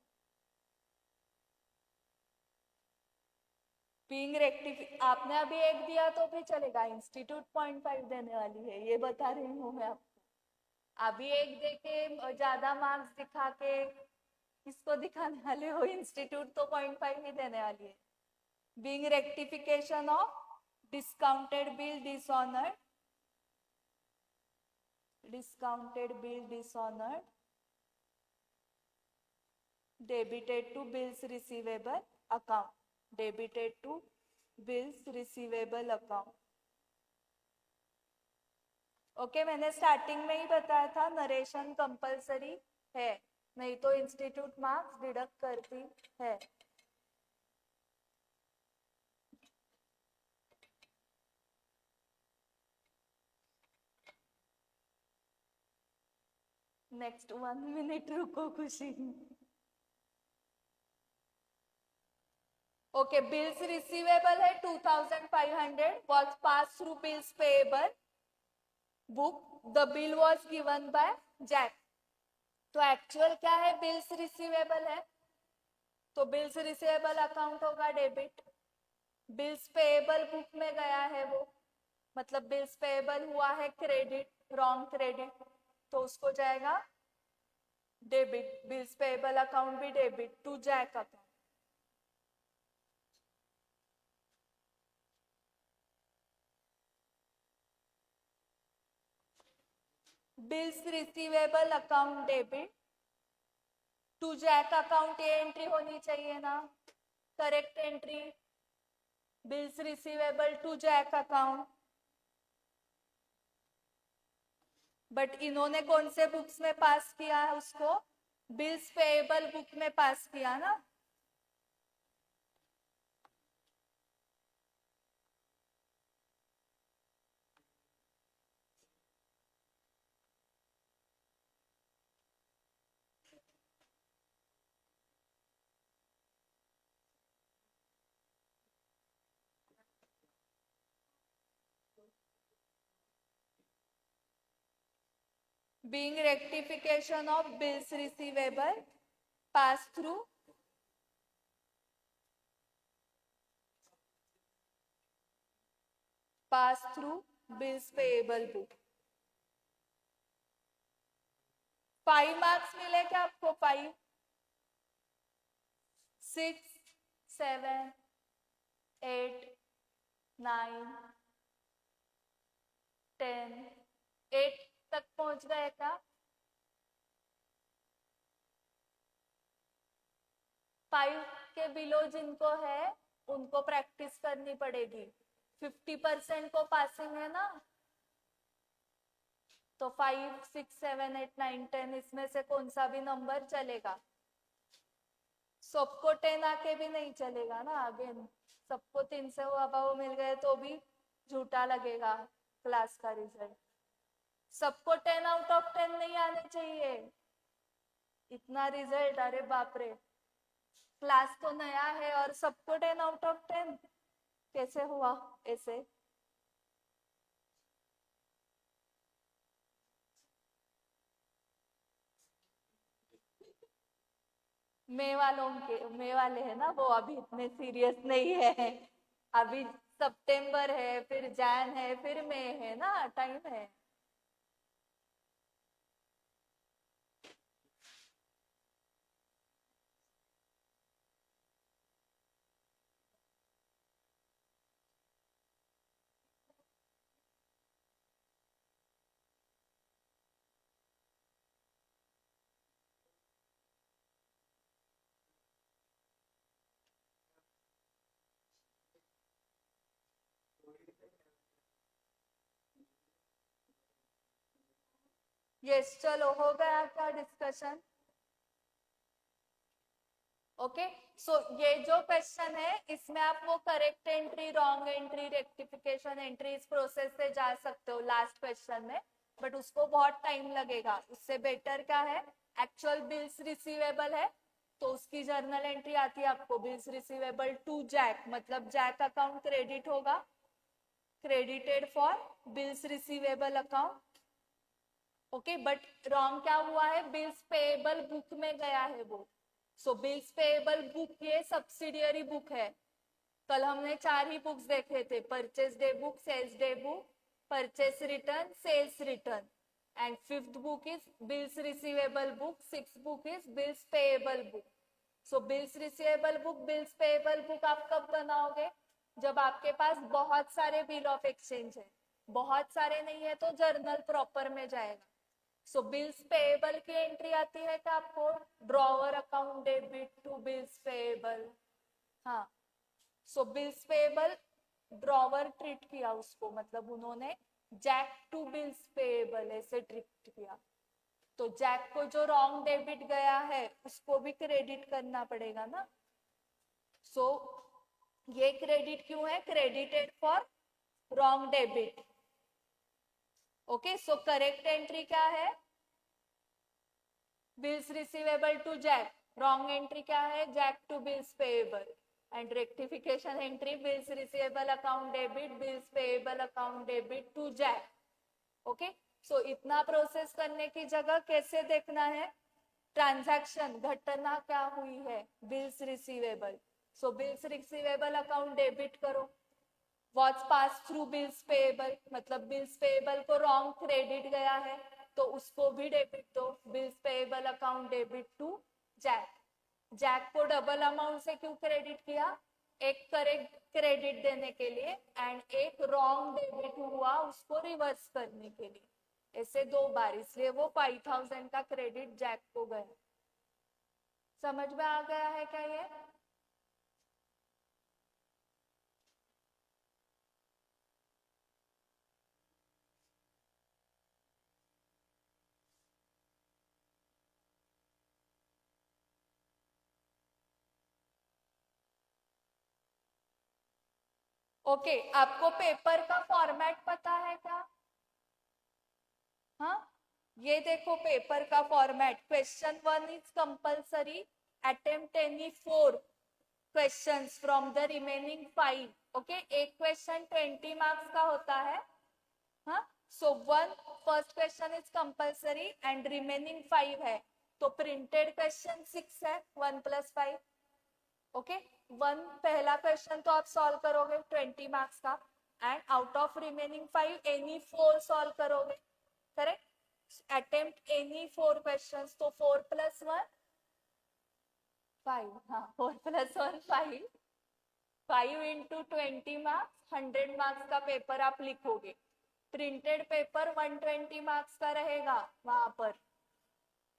बीइंग रेक्टिफिक आपने अभी 1 दिया तो भी चलेगा, इंस्टीट्यूट 0.5 देने वाली है, ये बता रही हूँ मैं आपको. अभी 1 देके ज्यादा मार्क्स दिखा के किसको दिखाने वाले हो? इंस्टीट्यूट तो 0.5 ही देने वाली है. Being rectification of discounted bill dishonoured debited to bills receivable account. Debited to bills receivable account. Okay, मैंने स्टार्टिंग में ही बताया था नरेशन कंपलसरी है, नहीं तो इंस्टीट्यूट मार्क्स डिडक्ट करती है. नेक्स्ट 1 मिनट रुको खुशी. ओके, बिल्स रिसीवेबल है 2,500 was passed through bills payable book. The bill was given by Jack. तो एक्चुअल क्या है? बिल्स रिसीवेबल है, तो बिल्स रिसीवेबल अकाउंट होगा डेबिट. बिल्स पेएबल बुक में गया है वो, मतलब बिल्स पेएबल हुआ है क्रेडिट, रॉन्ग क्रेडिट, तो उसको जाएगा डेबिट. बिल्स पेएबल अकाउंट भी debit to Jack account. Bills receivable account debit to Jack account, ये एंट्री होनी चाहिए ना, correct entry. Bills receivable to Jack account. But इन्होंने कौन से बुक्स में पास किया है उसको? बिल्स पेएबल बुक में पास किया ना. Being rectification of bills receivable pass through bills payable book. 5 marks मिले क्या आपको? 5, 6, 7, 8, 9, 10, 8 तक पहुंच गए क्या? 5 के बिलो जिनको है उनको प्रैक्टिस करनी पड़ेगी। 50% को पासिंग है ना, तो 5, 6, 7, 8, 9, 10 इसमें से कौन सा भी नंबर चलेगा। सबको 10 आके भी नहीं चलेगा ना, अगेन सबको 3 से अबव मिल गए तो भी झूठा लगेगा क्लास का रिजल्ट। सबको 10 आउट ऑफ 10 नहीं आने चाहिए इतना रिजल्ट, अरे बाप रे। क्लास तो नया है और सबको 10 आउट ऑफ 10 कैसे हुआ ऐसे। मे वाले है ना वो अभी इतने सीरियस नहीं है। अभी सितंबर है, फिर जैन है, फिर मई है ना, टाइम है। यस चलो हो गया क्या डिस्कशन। ओके सो ये जो क्वेश्चन है इसमें आप वो correct entry, wrong entry, rectification entry इस प्रोसेस से जा सकते हो लास्ट क्वेश्चन में, बट उसको बहुत टाइम लगेगा। उससे बेटर क्या है, एक्चुअल बिल्स रिसीवेबल है तो उसकी जर्नल एंट्री आती है आपको, बिल्स रिसीवेबल टू जैक, मतलब जैक अकाउंट क्रेडिट होगा, credited for bills receivable account. Okay but wrong क्या हुआ है, बिल्स पेएबल बुक में गया है वो। सो बिल्स पेएबल बुक ये सब्सिडियरी बुक है। कल हमने 4 ही बुक्स देखे थे, purchase day book, sales day book, purchase return, sales return, and 5th book is bills receivable book, 6th book is bills payable book. So bills receivable book, bills payable book आप कब बनाओगे, जब आपके पास बहुत सारे bill of exchange है। बहुत सारे नहीं है तो जर्नल प्रॉपर में जाएगा। सो बिल्स पेएबल की एंट्री आती है क्या आपको, drawer account debit to bills payable. हाँ so bills payable drawer treat किया उसको, मतलब उन्होंने जैक टू बिल्स पेएबल ऐसे ट्रीट किया। तो जैक को जो रॉन्ग डेबिट गया है उसको भी क्रेडिट करना पड़ेगा ना। सो ये क्रेडिट क्यों है, credited for wrong debit. Okay so correct entry क्या है, bills receivable to Jack, wrong entry क्या है, Jack to bills payable, and rectification entry bills receivable account debit, bills payable account debit to Jack. Okay so इतना process करने की जगह कैसे देखना है, ट्रांजैक्शन घटना क्या हुई है, bills receivable. So bills receivable account debit करो, what's pass through bills payable, मतलब बिल्स पेएबल को रॉन्ग क्रेडिट गया है तो उसको भी डेबिट दो, bills payable account debit to Jack. Jack को डबल अमाउंट से क्यों क्रेडिट किया, एक करेक्ट क्रेडिट देने के लिए एंड एक रॉन्ग डेबिट हुआ उसको रिवर्स करने के लिए, ऐसे 2 बार, इसलिए वो 5000 का क्रेडिट जैक को गया। समझ में आ गया है क्या ये। ओके आपको पेपर का फॉर्मेट पता है क्या, हाँ ये देखो पेपर का format, question 1 is compulsory, attempt any 4 questions from the remaining 5। Okay एक क्वेश्चन 20 मार्क्स का होता है, हाँ सो 1 first question is compulsory and remaining 5 है, तो प्रिंटेड क्वेश्चन 6 है, 1 + 5। ओके 1 पहला क्वेश्चन तो आप सॉल्व करोगे 20 मार्क्स का, and out of remaining 5 any 4 solve करोगे, करेक्ट। अटेम्प्ट एनी 4 क्वेश्चंस, तो 4 + 1 5, हाँ 4 + 1 5, 5 into 20 मार्क्स, 100 मार्क्स का पेपर आप लिखोगे। प्रिंटेड पेपर 120 मार्क्स का रहेगा, वहां पर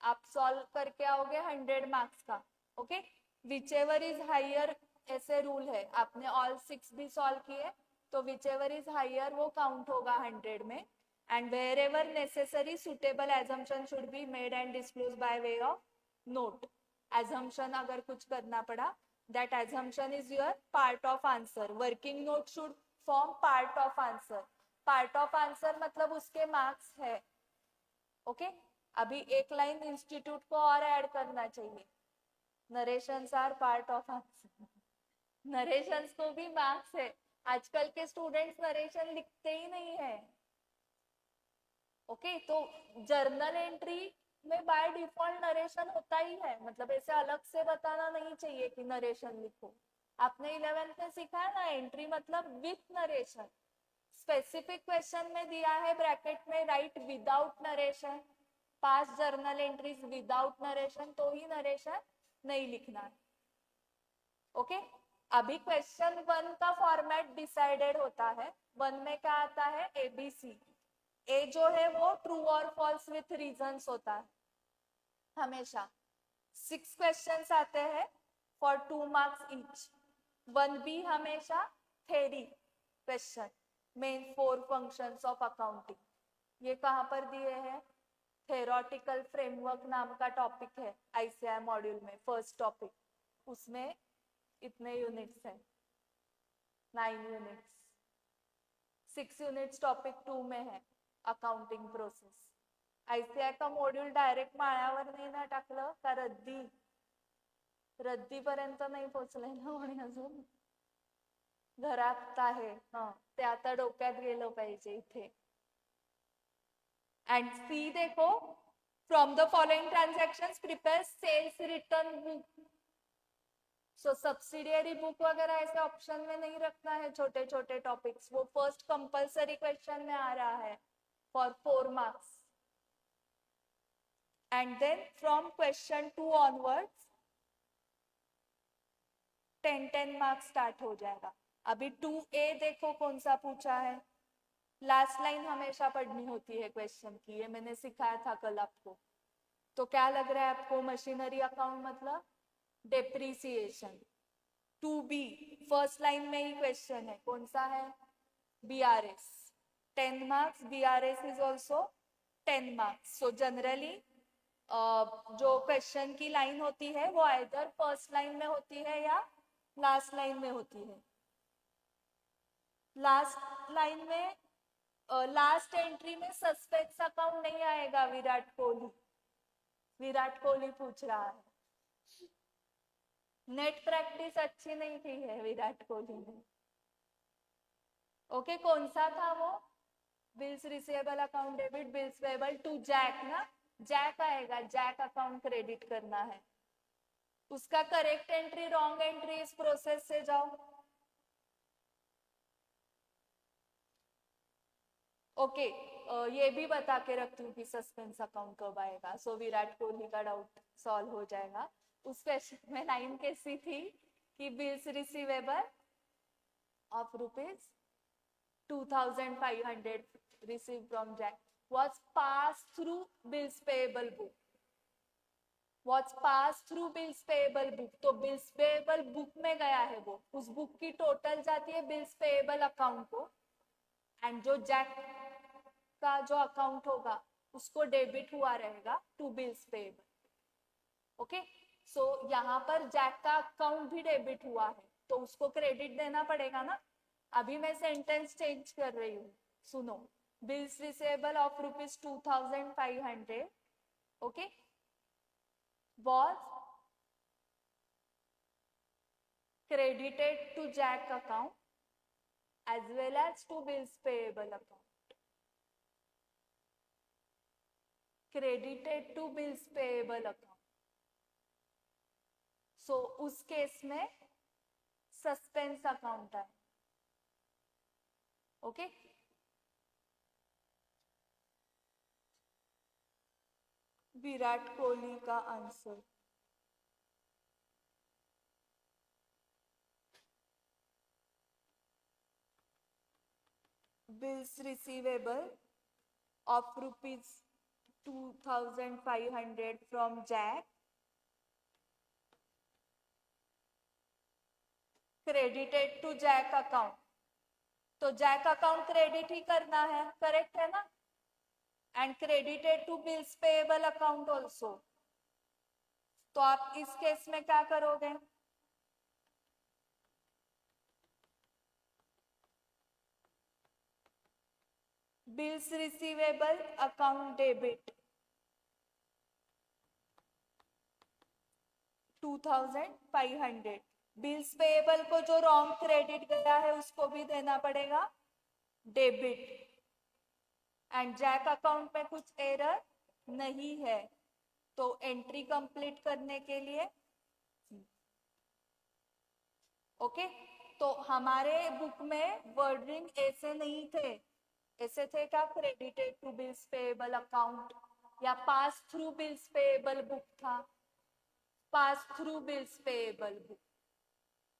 आप सॉल्व करके आओगे 100 मार्क्स का। Okay whichever is higher, ऐसे रूल है, आपने ऑल 6 भी सॉल्व किए तो विच एवर इज हायर वो काउंट होगा 100 में. And wherever necessary suitable assumption should be made and disclose by way of note. Assumption अगर कुछ करना पड़ा, that assumption is your part of answer. Working note should form part of answer. Part of answer मतलब उसके marks है. Okay अभी एक line institute को और ऐड करना चाहिए. Narrations are part of answer. Narrations को भी मार्क्स है. आजकल के स्टूडेंट्स नरेशन लिखते ही नहीं है. ओके तो जर्नल एंट्री में बाय डिफॉल्ट नरेशन होता ही है. मतलब ऐसे अलग से बताना नहीं चाहिए कि नरेशन लिखो. आपने 11th में सीखा है ना, एंट्री मतलब विथ नरेशन. स्पेसिफिक क्वेश्चन में दिया है ब्रैकेट में राइट विदाउट नरेशन. पास जर्नल एंट्रीज विदाउट नरेशन, तो ही नरेशन नहीं लिखना है. ओके अभी क्वेश्चन 1 का फॉर्मेट डिसाइडेड होता है. 1 में क्या आता है, एबीसी. ए जो है वो ट्रू और फॉल्स विथ रीजंस होता है हमेशा. 6 क्वेश्चंस आते हैं फॉर 2 मार्क्स ईच. 1B हमेशा theory question, main 4 functions of accounting. ये कहाँ पर दिए हैं, थेरोटिकल फ्रेमवर्क नाम का टॉपिक है आईसीआई मॉड्यूल में, फर्स्ट टॉपिक. उसमें इतने यूनिट्स हैं, 9 यूनिट्स. 6 यूनिट्स टॉपिक 2 में है, अकाउंटिंग प्रोसेस. आयसीआय का मॉड्यूल डायरेक्ट माळ्यावर नाही ना टाकलं का, रद्दीपर्यंत नाही पोहोचलंय ना कोणी अजून. घरात आहे, ते आता डोक्यात गेलं पाहिजे इथे. एंड सी देखो, from the following transactions prepare sales return book. So subsidiary book वगैरह ऐसे ऑप्शन में नहीं रखना है. छोटे छोटे टॉपिक्स वो फर्स्ट कंपल्सरी क्वेश्चन में आ रहा है for 4 marks. And then from question 2 onwards 10 marks start हो जाएगा. अभी 2A देखो कौन सा पूछा है. लास्ट लाइन हमेशा पढ़नी होती है क्वेश्चन की, ये मैंने सिखाया था कल आपको. तो क्या लग रहा है आपको, मशीनरी अकाउंट मतलब डेप्रिसिएशन. 2B फर्स्ट लाइन में ही क्वेश्चन है, कौन सा है, BRS. 10 marks. BRS is also 10 marks. So generally जो क्वेश्चन की लाइन होती है वो आइदर फर्स्ट लाइन में होती है या लास्ट लाइन में होती है. लास्ट लाइन में लास्ट एंट्री में सस्पेंस अकाउंट नहीं आएगा. विराट कोहली पूछ रहा है. नेट प्रैक्टिस अच्छी नहीं की है विराट कोहली ने. ओके कौन सा था वो, bills receivable account debit, bills payable to Jack ना. जैक आएगा, जैक अकाउंट क्रेडिट करना है. उसका करेक्ट एंट्री रॉन्ग एंट्री इस प्रोसेस से जाओ. ओके ये भी बता के रखती हूँ कि सस्पेंस अकाउंट कब आएगा. सो विराट कोहली का डाउट सॉल्व हो जाएगा. उस क्वेश्चन में लाइन कैसी थी कि bills receivable of ₹2,500 received from Jack was passed through bills payable book. तो बिल्स पेएबल बुक में गया है वो, उस बुक की टोटल जाती है बिल्स पेएबल अकाउंट को. एंड जो जैक का जो अकाउंट होगा उसको डेबिट हुआ रहेगा to bills payable. Okay so यहाँ पर जैक का अकाउंट भी डेबिट हुआ है तो उसको क्रेडिट देना पड़ेगा ना. अभी मैं सेंटेंस चेंज कर रही हूँ, सुनो. Bills receivable of ₹2,500 okay was credited to Jack account as well as to bills payable account. Credited to bills payable account. So उस केस में सस्पेंस अकाउंट है. ओके विराट कोहली का answer. Bills receivable of ₹2,500 from Jack credited to Jack account, तो Jack account credit ही करना है, correct है ना? And credited to bills payable account also, तो आप इस केस में क्या करोगे? Bills receivable account debit 2500, bills payable को जो रॉन्ग क्रेडिट गया है उसको भी देना पड़ेगा डेबिट, एंड जैक अकाउंट में कुछ एरर नहीं है, तो एंट्री कंप्लीट करने के लिए ओके। तो हमारे बुक में वर्डिंग ऐसे नहीं थे, ऐसे थे क्या? Credited to bills payable account या pass through bills payable book था, pass through bills payable book,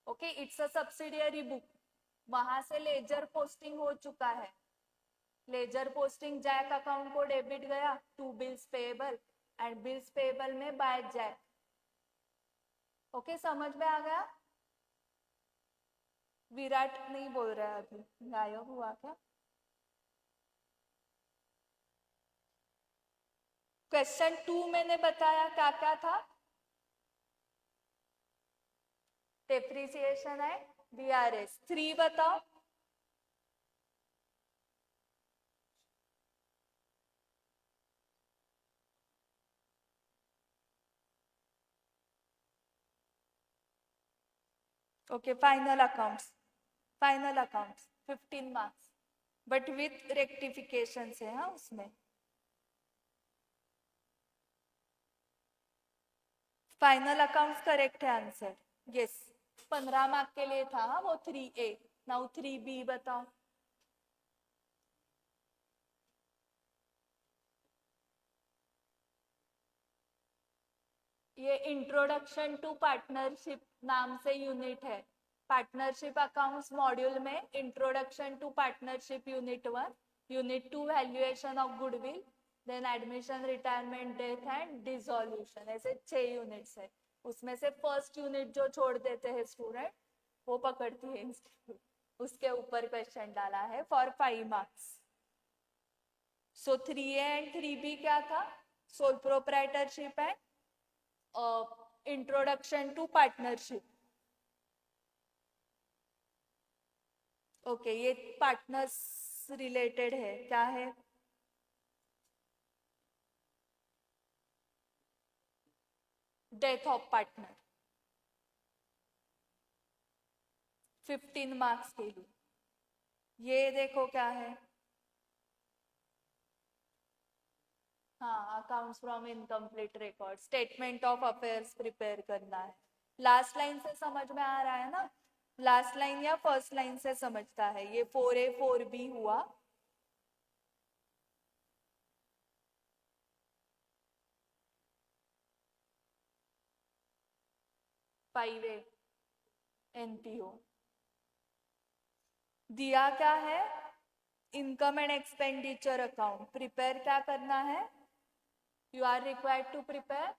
okay. It's a subsidiary book, वहां से लेजर पोस्टिंग हो चुका है, लेजर पोस्टिंग जैक अकाउंट को डेबिट गया to bills payable and bills payable में बाय जैक, ओके। समझ में आ गया? विराट नहीं बोल रहा है, अभी गायब हुआ क्या? क्वेश्चन 2 मैंने बताया क्या क्या था? डेप्रिसिएशन है, डीआरएस। 3 बताओ। Okay, final accounts, final accounts 15 marks, but with rectification से, हाँ उसमें। फाइनल अकाउंट्स करेक्ट है आंसर, यस। 15 मार्क के लिए था वो 3A। नाउ 3B बताओ। ये इंट्रोडक्शन टू पार्टनरशिप नाम से यूनिट है, पार्टनरशिप अकाउंट्स मॉड्यूल में introduction to partnership unit 1, unit 2 valuation of goodwill, then admission, retirement, death and dissolution, ऐसे 6 यूनिट्स है। उसमें से फर्स्ट यूनिट जो छोड़ देते हैं स्टूडेंट, वो पकड़ती है इंस्टीट्यूट, उसके ऊपर क्वेश्चन डाला है for 5 marks. So 3A and 3B क्या था? Sole proprietorship and introduction to partnership, okay. ये पार्टनर्स रिलेटेड है, क्या है? डेथ ऑफ पार्टनर, 15 मार्क्स के लिए। ये देखो क्या है, हाँ, accounts from incomplete record, statement of affairs prepare करना है। लास्ट लाइन से समझ में आ रहा है ना? लास्ट लाइन या फर्स्ट लाइन से समझता है? ये 4A 4B हुआ, फाइव ए एनपीओ दिया क्या है? Income and expenditure account prepare क्या करना है? You are required to prepare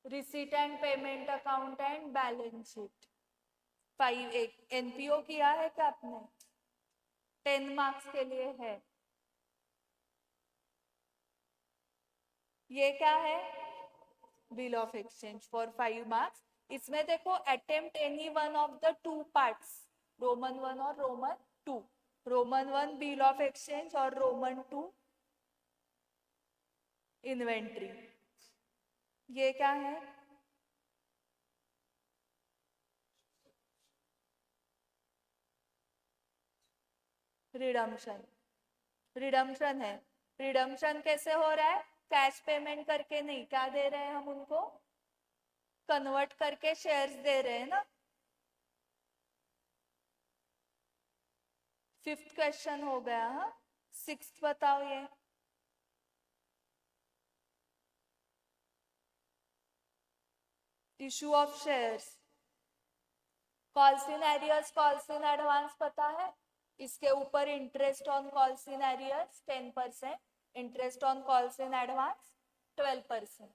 receipt and payment account and balance sheet. 5A NPO किया है क्या आपने? 10 मार्क्स के लिए है। ये क्या है? Bill of exchange for 5 marks. इसमें देखो, attempt any one of the 2 parts, Roman 1 और Roman 2। Roman 1 bill of exchange और रोमन 2 इन्वेंट्री। ये क्या है? रिडम्पशन, रिडम्पशन है। रिडम्पशन कैसे हो रहा है? कैश पेमेंट करके नहीं, क्या दे रहे हैं हम उनको? कन्वर्ट करके शेयर्स दे रहे हैं ना। 5th क्वेश्चन हो गया। हाँ, 6th बताओ। ये issue of shares, calls in arrears, calls in advance पता है? इसके ऊपर interest on calls in arrears 10%, interest on calls in advance 12%।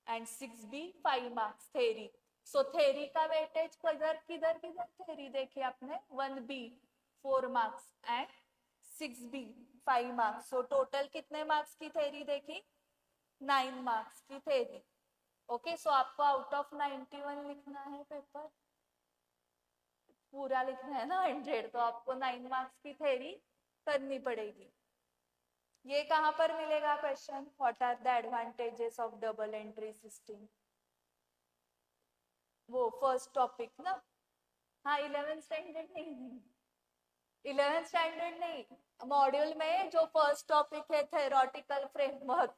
And 6B 5 marks theory. So theory का वेटेज किधर किधर किधर थेरी देखी आपने 1B 4 marks and 6B 5 marks. So total कितने मार्क्स की थेरी देखी 9 मार्क्स की थेरी. ओके सो आपको आउट ऑफ 91 लिखना है पेपर पूरा लिखना है ना 100 तो आपको 9 मार्क्स की थेरी करनी पड़ेगी. ये कहां पर मिलेगा question what are the advantages of double entry system. वो फर्स्ट टॉपिक ना. हाँ 11th स्टैंडर्ड नहीं 11th स्टैंडर्ड नहीं मॉड्यूल में जो फर्स्ट टॉपिक है थेरोटिकल फ्रेमवर्क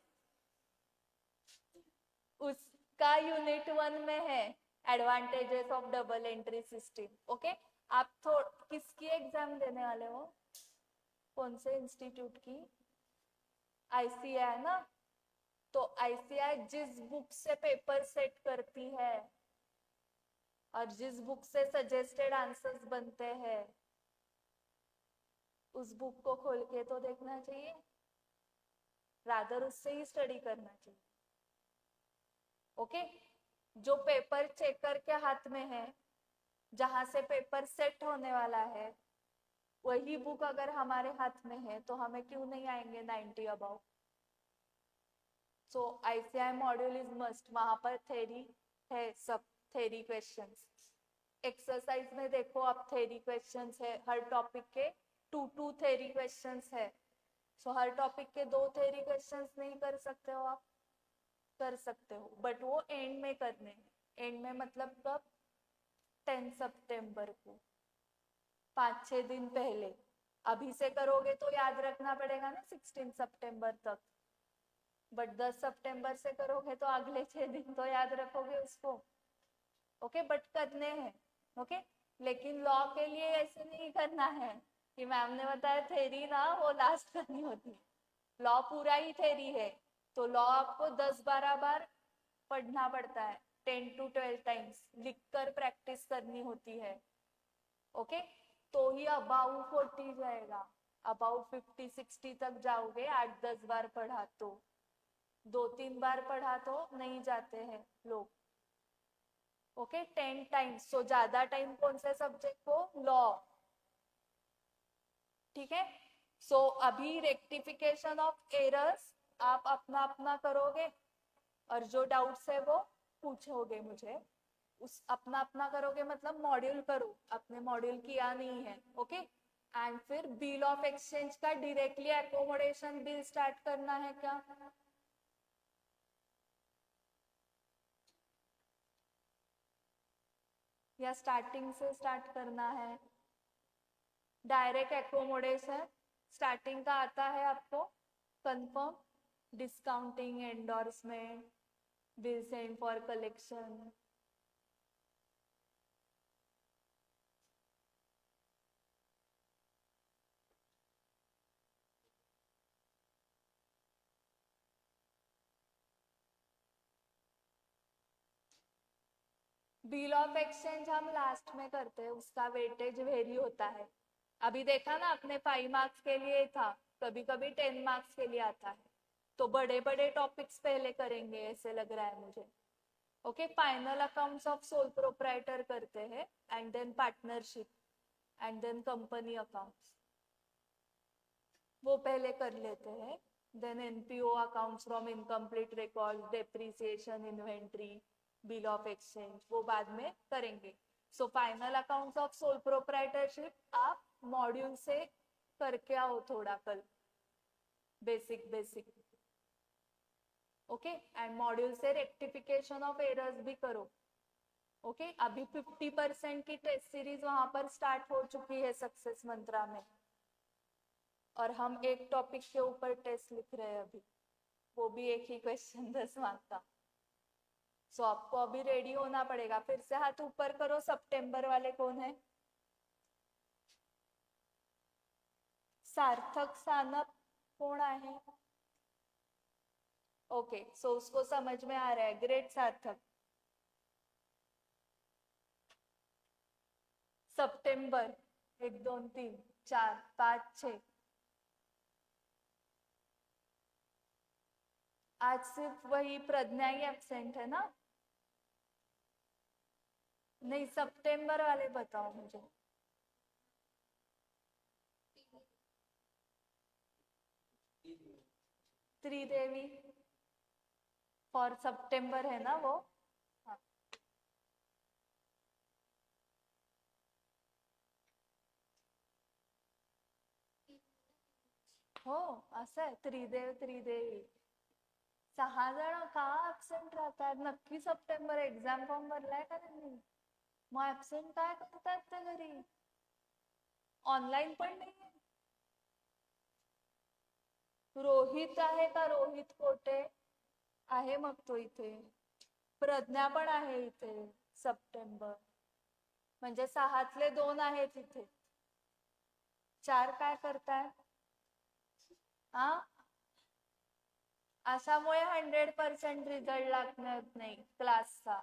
उसका यूनिट 1 में है advantages of double entry system. Okay आप किसकी एग्जाम देने वाले हो कौन से इंस्टीट्यूट की आईसीआई ना. तो आईसीआई जिस बुक से पेपर सेट करती है और जिस बुक से सजेस्टेड आंसर्स बनते हैं उस बुक को खोल के तो देखना चाहिए रादर उससे ही स्टडी करना चाहिए. ओके जो पेपर चेकर के हाथ में है जहां से पेपर सेट होने वाला है वही बुक अगर हमारे हाथ में है तो हमें क्यों नहीं आएंगे 90 above. So ICI module is must. वहां पर थेरी है सब थेरी क्वेश्चंस. एक्सरसाइज में देखो आप थेरी क्वेश्चंस है हर टॉपिक के 2 थेरी क्वेश्चंस है. सो हर टॉपिक के 2 थेरी क्वेश्चंस नहीं कर सकते हो आप कर सकते हो बट वो एंड में करने एंड में मतलब कब 10 सितंबर को 5-6 दिन पहले. अभी से करोगे तो याद रखना पड़ेगा ना 16 सितंबर तक बट 10 सितंबर से करोगे तो अगले 6 दिन तो याद रखोगे उसको. ओके बट करने हैं. ओके लेकिन लॉ के लिए ऐसे नहीं करना है कि मैम ने बताया थेरी ना वो लास्ट करनी होती है. लॉ पूरा ही थेरी है तो लॉ आपको 10-12 बार पढ़ना पड़ता है 10 to 12 टाइम्स लिखकर प्रैक्टिस करनी होती है. ओके तो ही अबाउ 40 जाएगा. अबाउ 50-60 तक जाओगे 8-10 बार पढ़ा तो 2-3 बार पढ़ा तो नहीं जाते हैं लोग. Okay 10 times. सो ज्यादा टाइम कौन से सब्जेक्ट को लॉ. ठीक है सो अभी रेक्टिफिकेशन ऑफ एरर्स आप अपना अपना करोगे और जो डाउट्स है वो पूछोगे मुझे. उस अपना अपना करोगे मतलब मॉड्यूल करो अपने मॉड्यूल किया नहीं है. ओके एंड फिर बिल ऑफ एक्सचेंज का डायरेक्टली एकोमोडेशन बिल स्टार्ट करना है क्या या स्टार्टिंग से स्टार्ट करना है. डायरेक्ट एकोमोडेशन स्टार्टिंग का आता है आपको confirm. Discounting endorsement bill send for collection. Bill of exchange हम लास्ट में करते हैं उसका वेटेज वेरी होता है. अभी देखा ना अपने 5 मार्क्स के लिए था कभी कभी 10 मार्क्स के लिए आता है तो बड़े बड़े टॉपिक्स पहले करेंगे ऐसे लग रहा है मुझे. Okay final accounts of sole proprietor करते हैं and then partnership and then company accounts वो पहले कर लेते हैं. Then NPO accounts from incomplete record depreciation inventory bill of exchange वो बाद में करेंगे. So final accounts of sole proprietorship आप मॉड्यूल से करके आओ थोड़ा कल बेसिक. ओके एंड मॉड्यूल से रेक्टिफिकेशन ऑफ एरर्स भी करो. ओके अभी 50% की टेस्ट सीरीज वहां पर स्टार्ट हो चुकी है सक्सेस मंत्रा में और हम एक टॉपिक के ऊपर टेस्ट लिख रहे हैं अभी वो भी एक ही क्वेश्चन 10 मार्क्स का. सो आपको अभी रेडी होना पड़ेगा. फिर से हाथ ऊपर करो सितंबर वाले कौन है सार्थक सानप कौन आहे. ओके सो उसको समझ में आ रहा है ग्रेट सार्थक. सितंबर 1 2 3 4 5 6 आज सिर्फ वही प्रज्ञा ही एब्सेंट है ना? नहीं, सितंबर वाले बताओ मुझे। त्रिदेवी फॉर सितंबर है ना वो? हाँ। हो, असं आहे त्रिदेवी 6 जण का ऍबसेंट राहतात? नक्की सप्टेंबर एक्झाम फॉर्म भरलाय का त्यांनी? मग ऍबसेंट काय करतात ते घरी? ऑनलाईन पण नाही? रोहित आहे का? रोहित कोटे आहे मग तो इथे. प्रज्ञा पण आहे इथे. सप्टेंबर म्हणजे 6तले 2 आहेत इथे. 4 काय करताय? हा, अशामुळे 100% रिझल्ट लागणार नाही क्लासचा.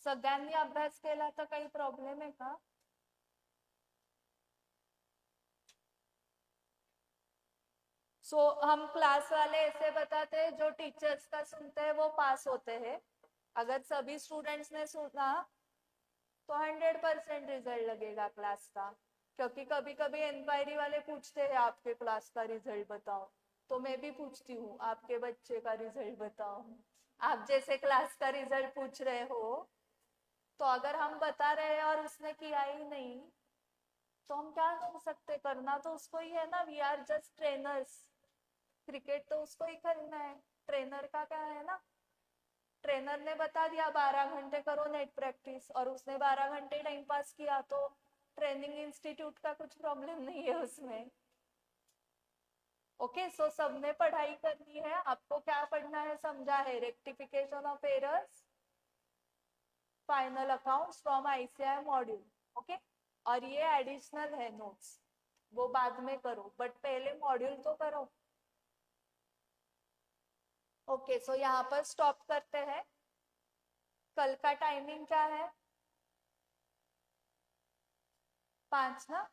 सगळ्यांनी अभ्यास केला तर काही प्रॉब्लेम आहे का? सो हम क्लास वाले ऐसे बताते हैं, जो टीचर्स का सुनते हैं वो पास होते हैं. अगर सभी स्टूडेंट्स ने सुना तो 100% रिजल्ट लगेगा क्लास का. क्योंकि कभी कभी इंक्वायरी वाले पूछते हैं आपके क्लास का रिजल्ट बताओ, तो मैं भी पूछती हूँ आपके बच्चे का रिजल्ट बताओ. आप जैसे क्लास का रिजल्ट पूछ रहे हो, तो अगर हम बता रहे हैं और उसने किया ही नहीं तो हम क्या कर सकते? करना तो उसको ही है ना. We are just trainers. Cricket तो उसको ही खेलना है, ट्रेनर का क्या है ना. ट्रेनर ने बता दिया 12 घंटे करो नेट प्रैक्टिस, और उसने 12 घंटे टाइम पास किया, तो ट्रेनिंग इंस्टीट्यूट का कुछ प्रॉब्लम नहीं है उसमें. ओके, सो सबने पढ़ाई करनी है. आपको क्या पढ़ना है समझा है? Rectification of errors, final accounts from ICI module. Okay, और ये एडिशनल है नोट्स, वो बाद में करो, बट पहले मॉड्यूल तो करो. ओके, सो यहाँ पर स्टॉप करते हैं. कल का टाइमिंग क्या है? 5 ना?